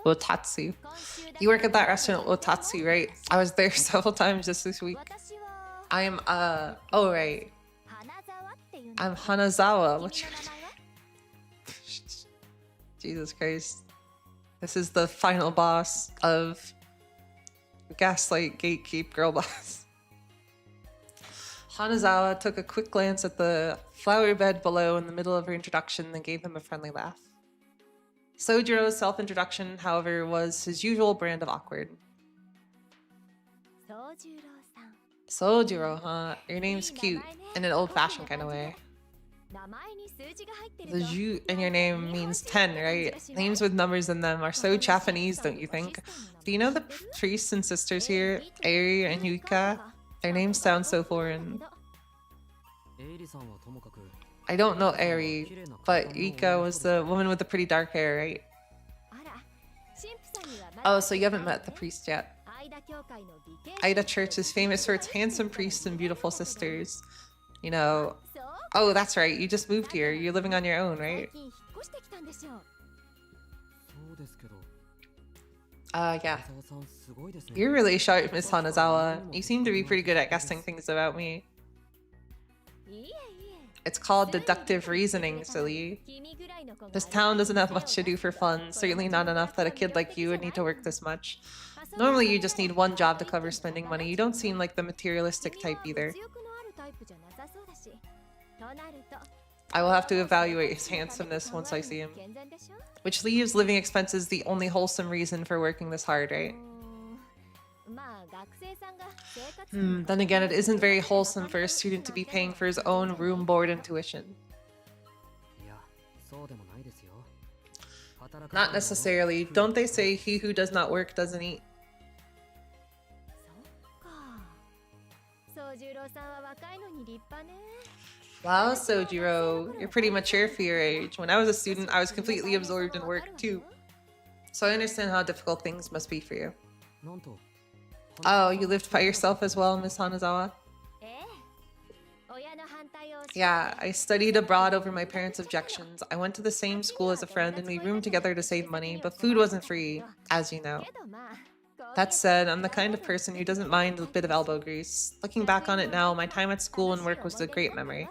Otatsu. You work at that restaurant, Otatsu, right? I was there several times just this week. I'm oh right. I'm Hanazawa. What's your Jesus Christ. This is the final boss of Gaslight Gatekeep Girl Boss. Hanazawa took a quick glance at the flower bed below in the middle of her introduction, then gave him a friendly laugh. Sojiro's self-introduction, however, was his usual brand of awkward. Sojiro, huh? Your name's cute, in an old-fashioned kind of way. The ju in your name means 10, right? Names with numbers in them are so Japanese, don't you think? Do you know the priests and sisters here, Eri and Yuka? Their names sound so foreign. I don't know Eri, but Yuka was the woman with the pretty dark hair, right? Oh, so you haven't met the priest yet. Aida Church is famous for its handsome priests and beautiful sisters. You know... Oh, that's right. You just moved here. You're living on your own, right? Yeah. You're really sharp, Miss Hanazawa. You seem to be pretty good at guessing things about me. It's called deductive reasoning, silly. This town doesn't have much to do for fun. Certainly not enough that a kid like you would need to work this much. Normally you just need one job to cover spending money. You don't seem like the materialistic type either. I will have to evaluate his handsomeness once I see him. Which leaves living expenses the only wholesome reason for working this hard, right? Then again, it isn't very wholesome for a student to be paying for his own room, board, and tuition. Not necessarily. Don't they say he who does not work doesn't eat? Wow, Sojiro, you're pretty mature for your age. When I was a student, I was completely absorbed in work too. So I understand how difficult things must be for you. Oh, you lived by yourself as well, Miss Hanazawa? Yeah, I studied abroad over my parents' objections. I went to the same school as a friend and we roomed together to save money, but food wasn't free, as you know. That said, I'm the kind of person who doesn't mind a bit of elbow grease. Looking back on it now, my time at school and work was a great memory.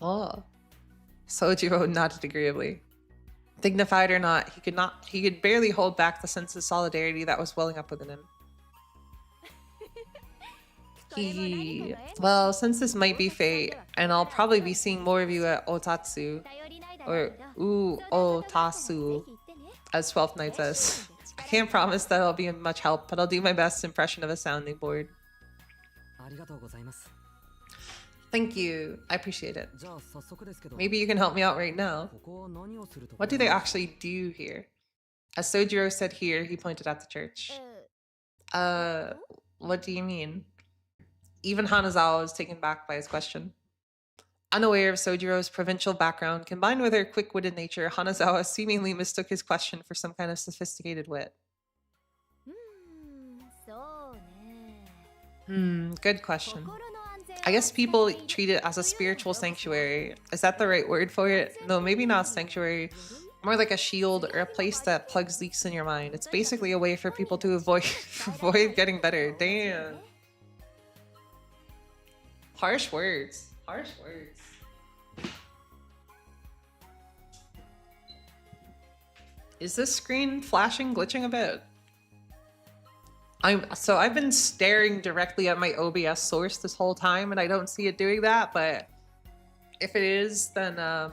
Oh. Sojiro nodded agreeably. Dignified or not, he could barely hold back the sense of solidarity that was welling up within him. Well, since this might be fate, and I'll probably be seeing more of you at Otatsu, or Otasu, as 12th Night says. I can't promise that I'll be of much help, but I'll do my best impression of a sounding board. Thank you. I appreciate it. Maybe you can help me out right now. What do they actually do here? As Sojiro said here, he pointed at the church. What do you mean? Even Hanazawa was taken back by his question. Unaware of Sojiro's provincial background, combined with her quick-witted nature, Hanazawa seemingly mistook his question for some kind of sophisticated wit. Good question. I guess people treat it as a spiritual sanctuary. Is that the right word for it? No, maybe not sanctuary. More like a shield or a place that plugs leaks in your mind. It's basically a way for people to avoid getting better. Damn. Harsh words. Harsh words. Is this screen flashing, glitching a bit? I've been staring directly at my OBS source this whole time and I don't see it doing that, but if it is, then I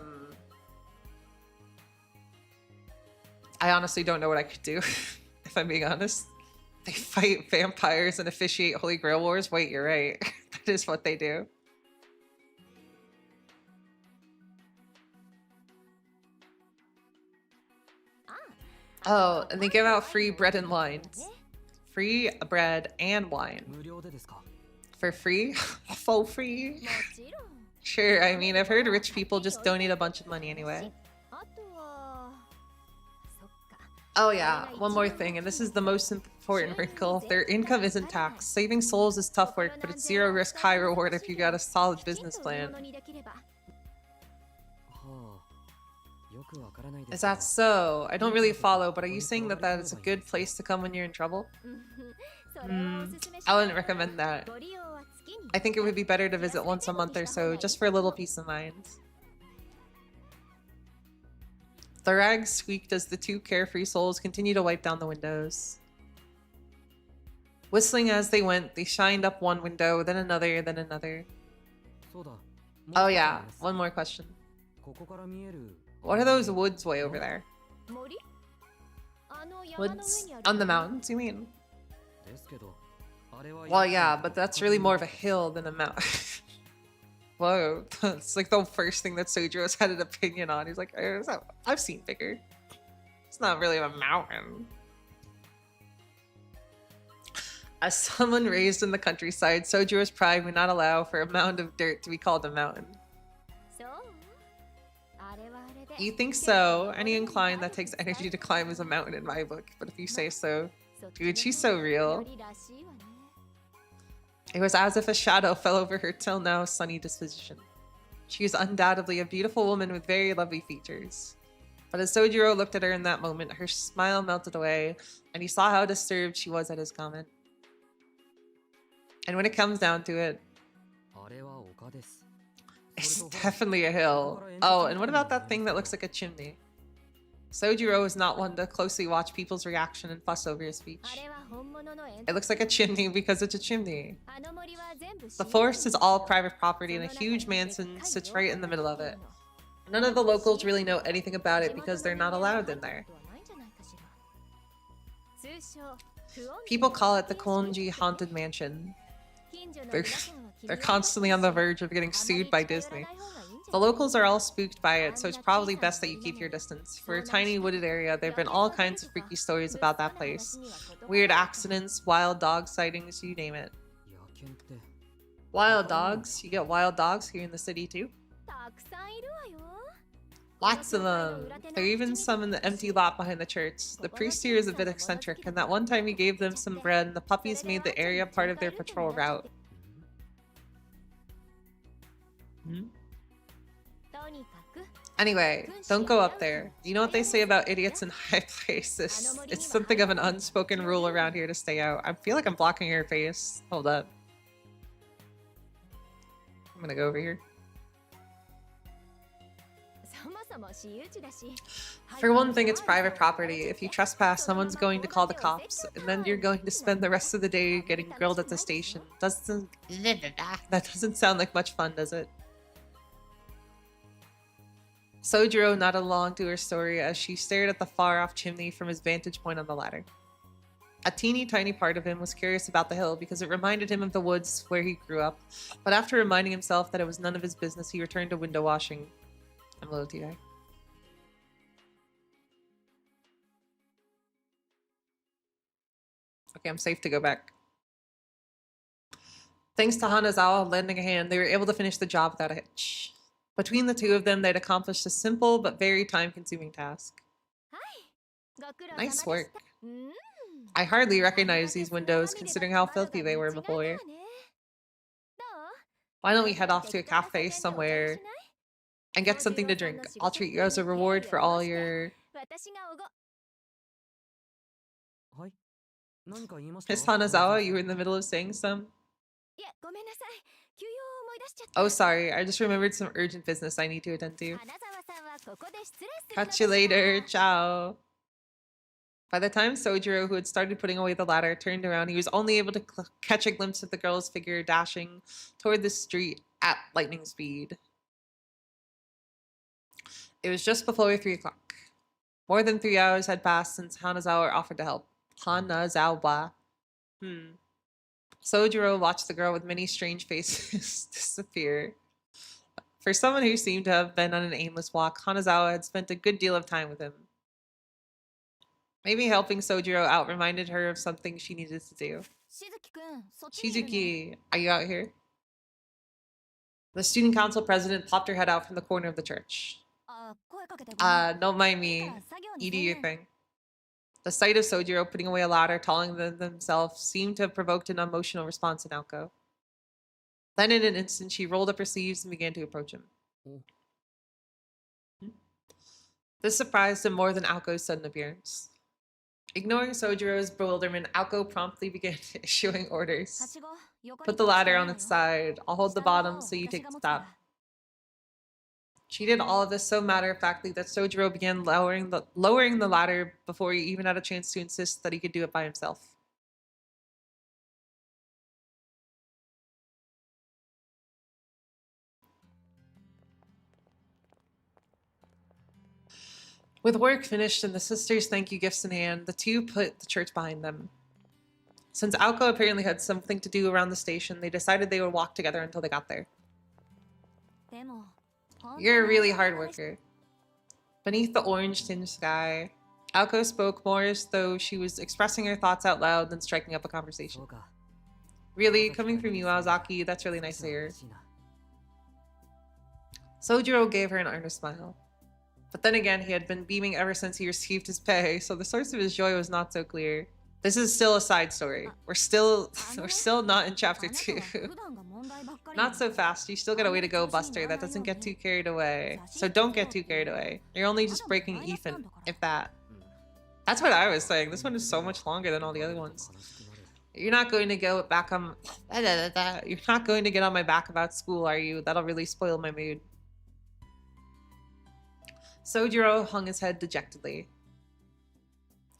honestly don't know what I could do, if I'm being honest. They fight vampires and officiate Holy Grail wars. Wait, you're right. That is what they do. Oh, and they give out free bread and wines. Free bread and wine. For free? For free? Sure, I mean, I've heard rich people just donate a bunch of money anyway. Oh yeah, one more thing, and this is the most important wrinkle. Their income isn't taxed. Saving souls is tough work, but it's zero risk, high reward if you got a solid business plan. Is that so? I don't really follow, but are you saying that that is a good place to come when you're in trouble? I wouldn't recommend that. I think it would be better to visit once a month or so, just for a little peace of mind. The rags squeaked as the two carefree souls continued to wipe down the windows. Whistling as they went, they shined up one window, then another, then another. Oh yeah, one more question. What are those woods way over there? Woods? On the mountains, you mean? Well, yeah, but that's really more of a hill than a mountain. Whoa, that's like the first thing that Sojiro's had an opinion on. He's like, I've seen bigger. It's not really a mountain. As someone raised in the countryside, Sojiro's pride would not allow for a mound of dirt to be called a mountain. You think so? Any incline that takes energy to climb is a mountain in my book, but if you say so. Dude, she's so real. It was as if a shadow fell over her till now sunny disposition. She is undoubtedly a beautiful woman with very lovely features. But as Sojiro looked at her in that moment, her smile melted away, and he saw how disturbed she was at his comment. And when it comes down to it, it's definitely a hill. Oh, and what about that thing that looks like a chimney? Sojiro is not one to closely watch people's reaction and fuss over his speech. It looks like a chimney because it's a chimney. The forest is all private property and a huge mansion sits right in the middle of it. None of the locals really know anything about it because they're not allowed in there. People call it the Konji Haunted Mansion. They're constantly on the verge of getting sued by Disney. The locals are all spooked by it, so it's probably best that you keep your distance. For a tiny wooded area, there have been all kinds of freaky stories about that place. Weird accidents, wild dog sightings, you name it. Wild dogs? You get wild dogs here in the city too? Lots of them. There are even some in the empty lot behind the church. The priest here is a bit eccentric, and that one time he gave them some bread and the puppies made the area part of their patrol route. Anyway, don't go up there. You know what they say about idiots in high places? It's something of an unspoken rule around here to stay out. I feel like I'm blocking your face. Hold up. I'm gonna go over here. For one thing, it's private property. If you trespass, someone's going to call the cops, and then you're going to spend the rest of the day getting grilled at the station. That doesn't sound like much fun, does it? Sojiro nodded along to her story as she stared at the far-off chimney from his vantage point on the ladder. A teeny tiny part of him was curious about the hill because it reminded him of the woods where he grew up, but after reminding himself that it was none of his business, he returned to window washing. I'm a little teary. Okay, I'm safe to go back. Thanks to Hanazawa lending a hand, they were able to finish the job without a hitch. Between the two of them, they'd accomplished a simple but very time-consuming task. Nice work. I hardly recognize these windows considering how filthy they were before. Why don't we head off to a cafe somewhere and get something to drink? I'll treat you as a reward for all your... Miss Hanazawa, you were in the middle of saying some? Oh, sorry. I just remembered some urgent business I need to attend to. Catch you later. Ciao. By the time Sojiro, who had started putting away the ladder, turned around, he was only able to catch a glimpse of the girl's figure dashing toward the street at lightning speed. It was just before 3 o'clock. More than 3 hours had passed since Hanazawa offered to help. Hanazawa. Sojiro watched the girl with many strange faces disappear. For someone who seemed to have been on an aimless walk, Hanazawa had spent a good deal of time with him. Maybe helping Sojiro out reminded her of something she needed to do. Shizuki, are you out here? The student council president popped her head out from the corner of the church. Don't mind me. You do your thing. The sight of Sojiro putting away a ladder taller than themselves seemed to have provoked an emotional response in Aoko. Then in an instant, she rolled up her sleeves and began to approach him. This surprised him more than Aoko's sudden appearance. Ignoring Sojiro's bewilderment, Aoko promptly began issuing orders. Put the ladder on its side. I'll hold the bottom so you take the top. She did all of this so matter-of-factly that Sojiro began lowering the ladder before he even had a chance to insist that he could do it by himself. With work finished and the sisters' thank you gifts in hand, the two put the church behind them. Since Aoko apparently had something to do around the station, they decided they would walk together until they got there. You're a really hard worker. Beneath the orange-tinged sky, Aoko spoke more as though she was expressing her thoughts out loud than striking up a conversation. Really? Coming from you, Aozaki, that's really nice to hear. Sojiro gave her an earnest smile. But then again, he had been beaming ever since he received his pay, so the source of his joy was not so clear. This is still a side story. We're still not in chapter 2. Not so fast. You still got a way to go, Buster. That doesn't get too carried away. So don't get too carried away. You're only just breaking even, if that. That's what I was saying. This one is so much longer than all the other ones. You're not going to go back on... You're not going to get on my back about school, are you? That'll really spoil my mood. Sojiro hung his head dejectedly.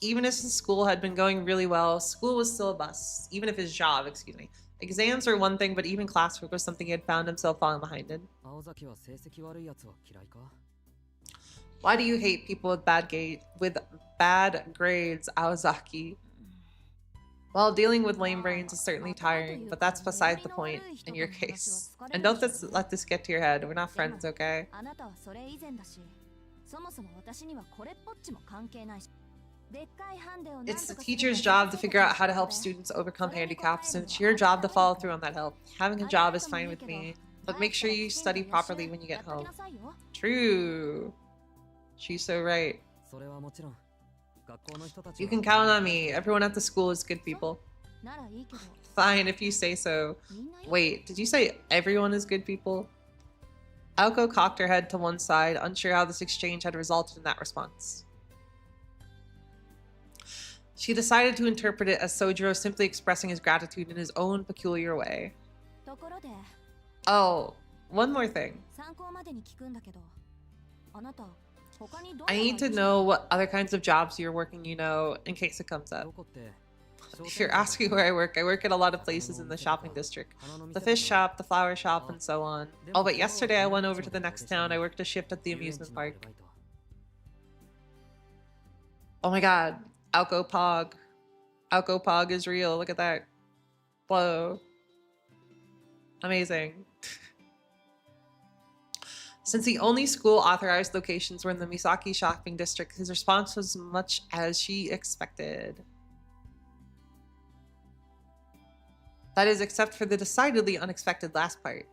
Even if his school had been going really well, school was still a bust. Even if his job, excuse me. Exams were one thing, but even classwork was something he had found himself falling behind in. Why do you hate people with bad grades, Aozaki? Well, dealing with lame brains is certainly tiring, but that's beside the point in your case. And don't let this get to your head. We're not friends, okay? It's the teacher's job to figure out how to help students overcome handicaps, and it's your job to follow through on that help. Having a job is fine with me, but make sure you study properly when you get home. True. She's so right. You can count on me. Everyone at the school is good people. Fine, if you say so. Wait, did you say everyone is good people? Aoko cocked her head to one side, unsure how this exchange had resulted in that response. She decided to interpret it as Sojiro simply expressing his gratitude in his own peculiar way. Oh, one more thing. I need to know what other kinds of jobs you're working, in case it comes up. If you're asking where I work at a lot of places in the shopping district. The fish shop, the flower shop, and so on. Oh, but yesterday I went over to the next town. I worked a shift at the amusement park. Oh my god. Aoko Pog. Aoko Pog is real. Look at that. Whoa. Amazing. Since the only school authorized locations were in the Misaki shopping district, his response was much as she expected. That is, except for the decidedly unexpected last part.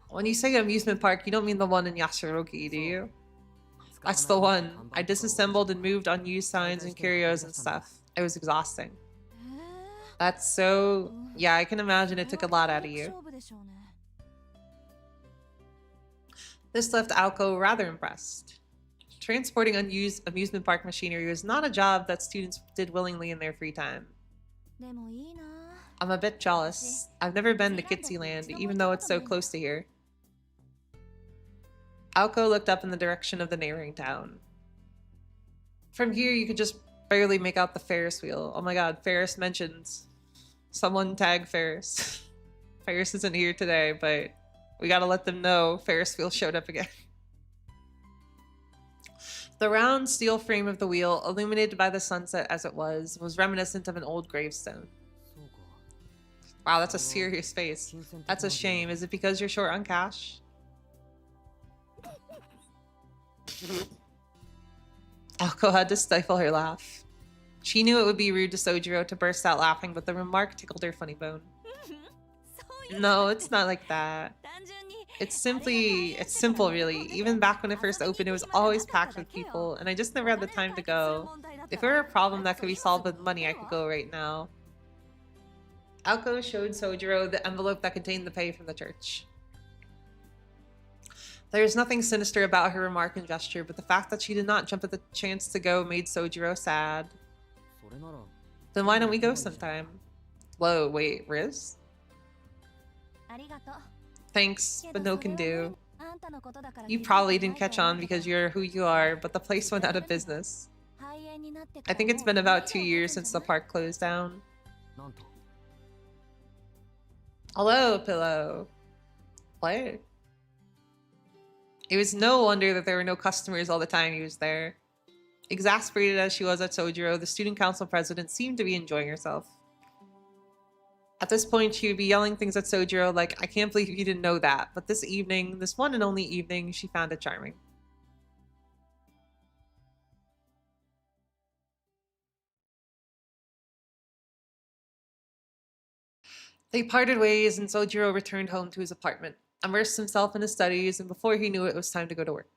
When you say amusement park, you don't mean the one in Yashirogi, do you? That's the one. I disassembled and moved unused signs and curios and stuff. It was exhausting. That's so... Yeah, I can imagine it took a lot out of you. This left Aoko rather impressed. Transporting unused amusement park machinery was not a job that students did willingly in their free time. I'm a bit jealous. I've never been to Kitsyland, even though it's so close to here. Aoko looked up in the direction of the neighboring town. From here, you could just barely make out the Ferris wheel. Oh my god, Ferris mentions. Someone tag Ferris. Ferris isn't here today, but we gotta let them know Ferris wheel showed up again. The round steel frame of the wheel, illuminated by the sunset as it was reminiscent of an old gravestone. Wow, that's a serious face. That's a shame. Is it because you're short on cash? Aoko had to stifle her laugh. She knew it would be rude to Sojiro to burst out laughing, but the remark tickled her funny bone. No, it's not like that. It's simple really. Even back when it first opened, it was always packed with people, and I just never had the time to go. If it were a problem that could be solved with money, I could go right now. Aoko showed Sojiro the envelope that contained the pay from the church. There was nothing sinister about her remark and gesture, but the fact that she did not jump at the chance to go made Sojiro sad. それなら Then why don't we go sometime? Whoa, wait, Riz? ありがとう Thanks, け but ど no そ can れは do. ねあんたのことだから You 気づいて probably な didn't いと catch 思う on けど because you're who you are, but the place went out of business. 肺炎になってか I ら think it's もう been about 2二度 years 経つん since じゃ the ない park closed down. なんと Hello, Pillow. What? It was no wonder that there were no customers all the time he was there. Exasperated as she was at Sojiro, the student council president seemed to be enjoying herself. At this point, she would be yelling things at Sojiro like, I can't believe you didn't know that, but this evening, this one and only evening, she found it charming. They parted ways and Sojiro returned home to his apartment, immersed himself in his studies, and before he knew it, it was time to go to work.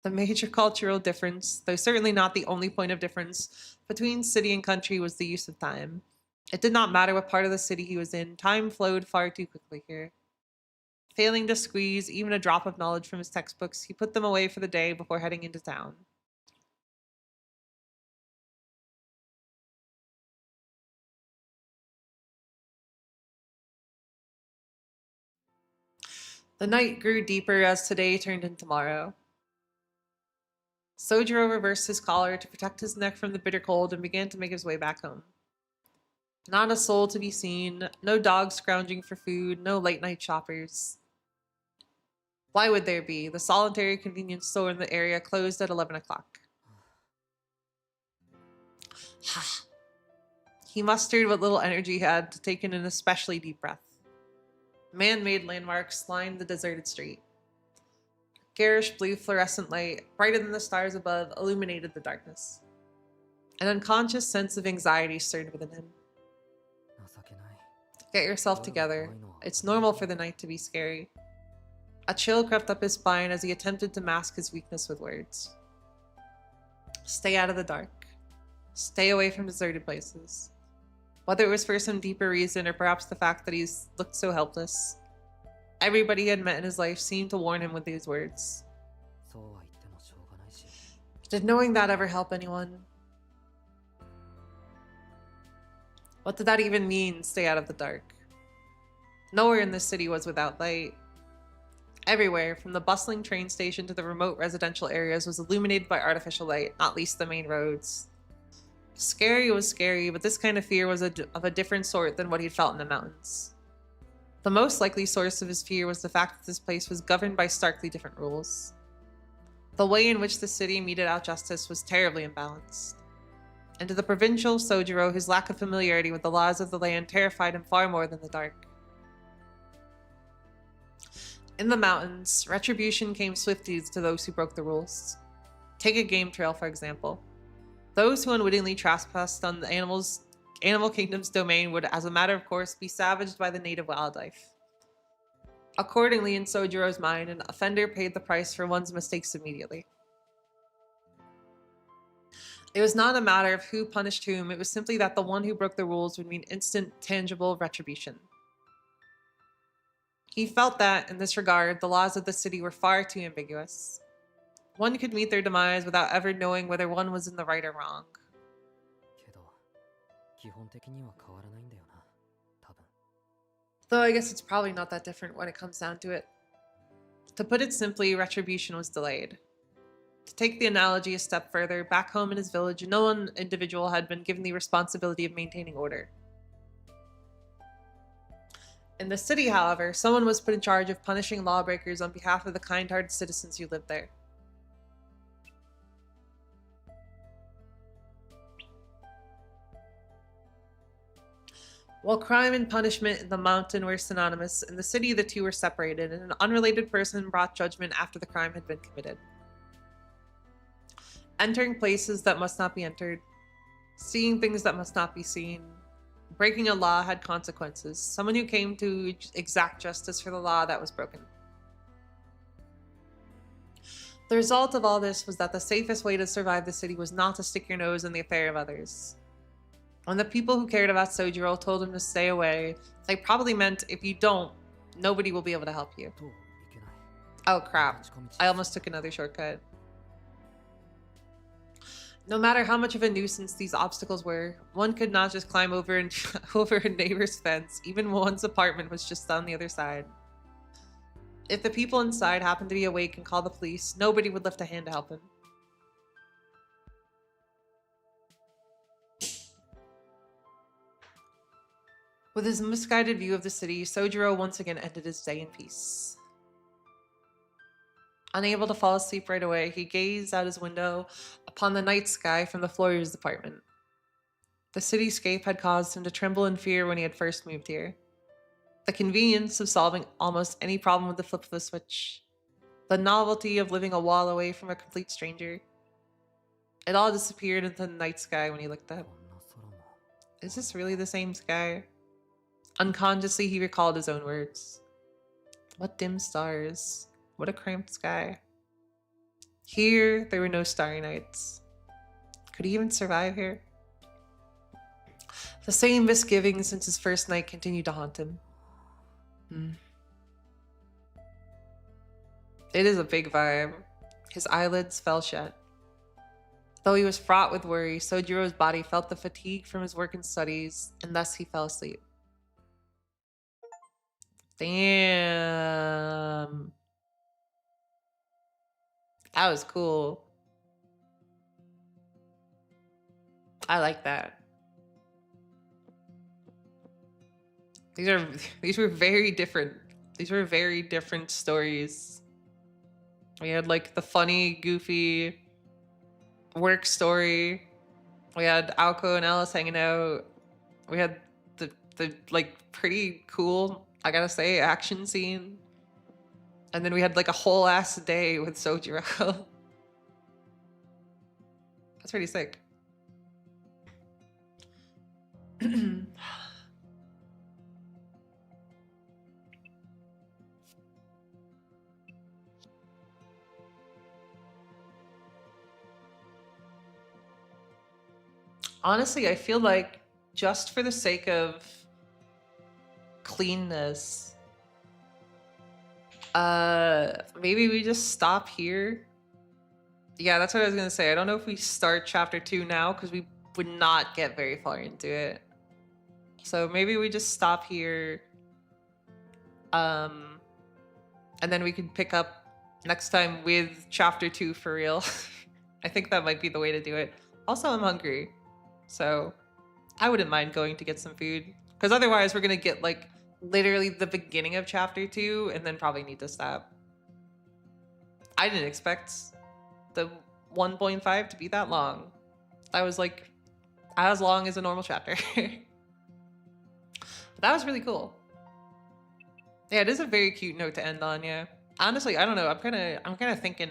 The major cultural difference, though certainly not the only point of difference, between city and country was the use of time. It did not matter what part of the city he was in, time flowed far too quickly here. Failing to squeeze even a drop of knowledge from his textbooks, he put them away for the day before heading into town. The night grew deeper as today turned into tomorrow. Sojiro reversed his collar to protect his neck from the bitter cold and began to make his way back home. Not a soul to be seen, no dogs scrounging for food, no late-night shoppers. Why would there be? The solitary convenience store in the area closed at 11 o'clock. He mustered what little energy he had to take in an especially deep breath. Man-made landmarks lined the deserted street. Garish blue fluorescent light, brighter than the stars above, illuminated the darkness. An unconscious sense of anxiety stirred within him. 情けない Get yourself together. It's normal for the night to be scary. A chill crept up his spine as he attempted to mask his weakness with words. Stay out of the dark. Stay away from deserted places. Whether it was for some deeper reason or perhaps the fact that he's looked so helpless, everybody he had met in his life seemed to warn him with these words. そうは言ってもしょうがないし Did knowing that ever help anyone? What did that even mean, stay out of the dark? Nowhere in this city was without light. Everywhere, from the bustling train station to the remote residential areas, was illuminated by artificial light, not least the main roads. Scary was scary, but this kind of fear was of a different sort than what he'd felt in the mountains. The most likely source of his fear was the fact that this place was governed by starkly different rules. The way in which the city meted out justice was terribly imbalanced. And to the provincial Sojiro, his lack of familiarity with the laws of the land terrified him far more than the dark. In the mountains, retribution came swiftly to those who broke the rules. Take a game trail, for example. Those who unwittingly trespassed on the animal kingdom's domain would, as a matter of course, be savaged by the native wildlife. Accordingly, in Sojiro's mind, an offender paid the price for one's mistakes immediately. It was not a matter of who punished whom, it was simply that the one who broke the rules would mean instant, tangible retribution. He felt that, in this regard, the laws of the city were far too ambiguous. One could meet their demise without ever knowing whether one was in the right or wrong. けど基本的には変わらないんだよな多分 Though I guess it's probably not that different when it comes down to it. To put it simply, retribution was delayed. To take the analogy a step further, back home in his village, no one individual had been given the responsibility of maintaining order. In the city, however, someone was put in charge of punishing lawbreakers on behalf of the kind-hearted citizens who lived there. While crime and punishment in the mountain were synonymous, in the city the two were separated, and an unrelated person brought judgment after the crime had been committed. Entering places that must not be entered, seeing things that must not be seen, breaking a law had consequences, someone who came to exact justice for the law that was broken. The result of all this was that the safest way to survive the city was not to stick your nose in the affair of others. When the people who cared about Sojiro told him to stay away, they probably meant if you don't, nobody will be able to help you. といけ Oh crap. 近道です I almost took another shortcut. No matter how much of a nuisance these obstacles were, one could not just climb over and over a neighbor's fence, even one's apartment was just on the other side. If the people inside happened to be awake and call the police, nobody would lift a hand to help him. With his misguided view of the city, Sojiro once again ended his day in peace. Unable to fall asleep right away, he gazed out his window upon the night sky from the floor of his apartment. The cityscape had caused him to tremble in fear when he had first moved here. The convenience of solving almost any problem with the flip of a switch. The novelty of living a wall away from a complete stranger. It all disappeared into the night sky when he looked up. こんな空も Is this really the same sky? Unconsciously, he recalled his own words. What dim stars. What a cramped sky. Here, there were no starry nights. Could he even survive here? The same misgivings since his first night continued to haunt him. It is a big vibe. His eyelids fell shut. Though he was fraught with worry, Sojiro's body felt the fatigue from his work and studies, and thus he fell asleep. Damn. That was cool. I like that. These were very different. These were very different stories. We had like the funny, goofy work story. We had Aoko and Alice hanging out. We had the like pretty cool, I gotta say, action scene. And then we had like a whole ass day with Sojiro. That's pretty sick. Honestly, I feel like just for the sake of cleanness, maybe we just stop here. Yeah, that's what I was gonna say. I don't know if we start chapter 2 now because we would not get very far into it. So maybe we just stop here. And then we can pick up next time with chapter 2 for real. I think that might be the way to do it. Also, I'm hungry. So I wouldn't mind going to get some food. Because otherwise we're gonna get like literally the beginning of chapter 2 and then probably need to stop. I didn't expect the 1.5 to be that long. That was like as long as a normal chapter. But that was really cool. Yeah, it is a very cute note to end on, yeah. Honestly, I don't know. I'm kind of thinking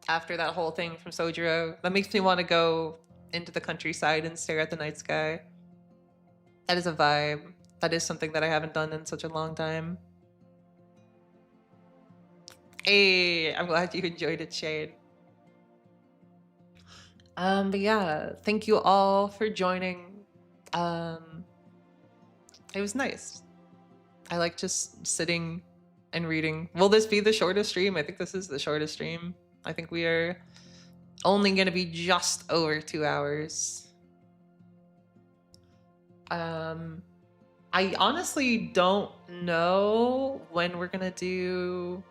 after that whole thing from Sojiro, that makes me want to go into the countryside and stare at the night sky. That is a vibe. That is something that I haven't done in such a long time. Hey, I'm glad you enjoyed it, Shade. But yeah, thank you all for joining. It was nice. I like just sitting and reading. Will this be the shortest stream? I think this is the shortest stream. I think we are only going to be just over 2 hours. I honestly don't know when we're going to do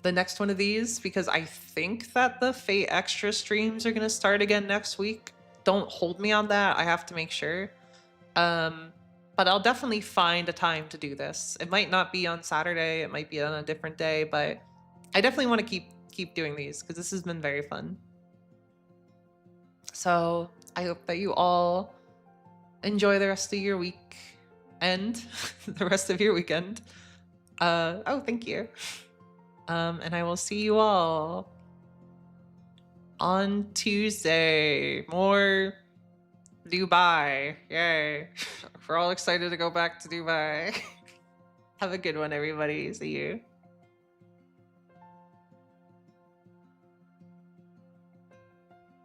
the next one of these because I think that the Fate Extra streams are going to start again next week. Don't hold me on that. I have to make sure. But I'll definitely find a time to do this. It might not be on Saturday. It might be on a different day, but I definitely want to keep doing these because this has been very fun. So I hope that you all enjoy the rest of your week and the rest of your weekend. Oh, thank you. And I will see you all on Tuesday. More Dubai. Yay. We're all excited to go back to Dubai. Have a good one, everybody. See you.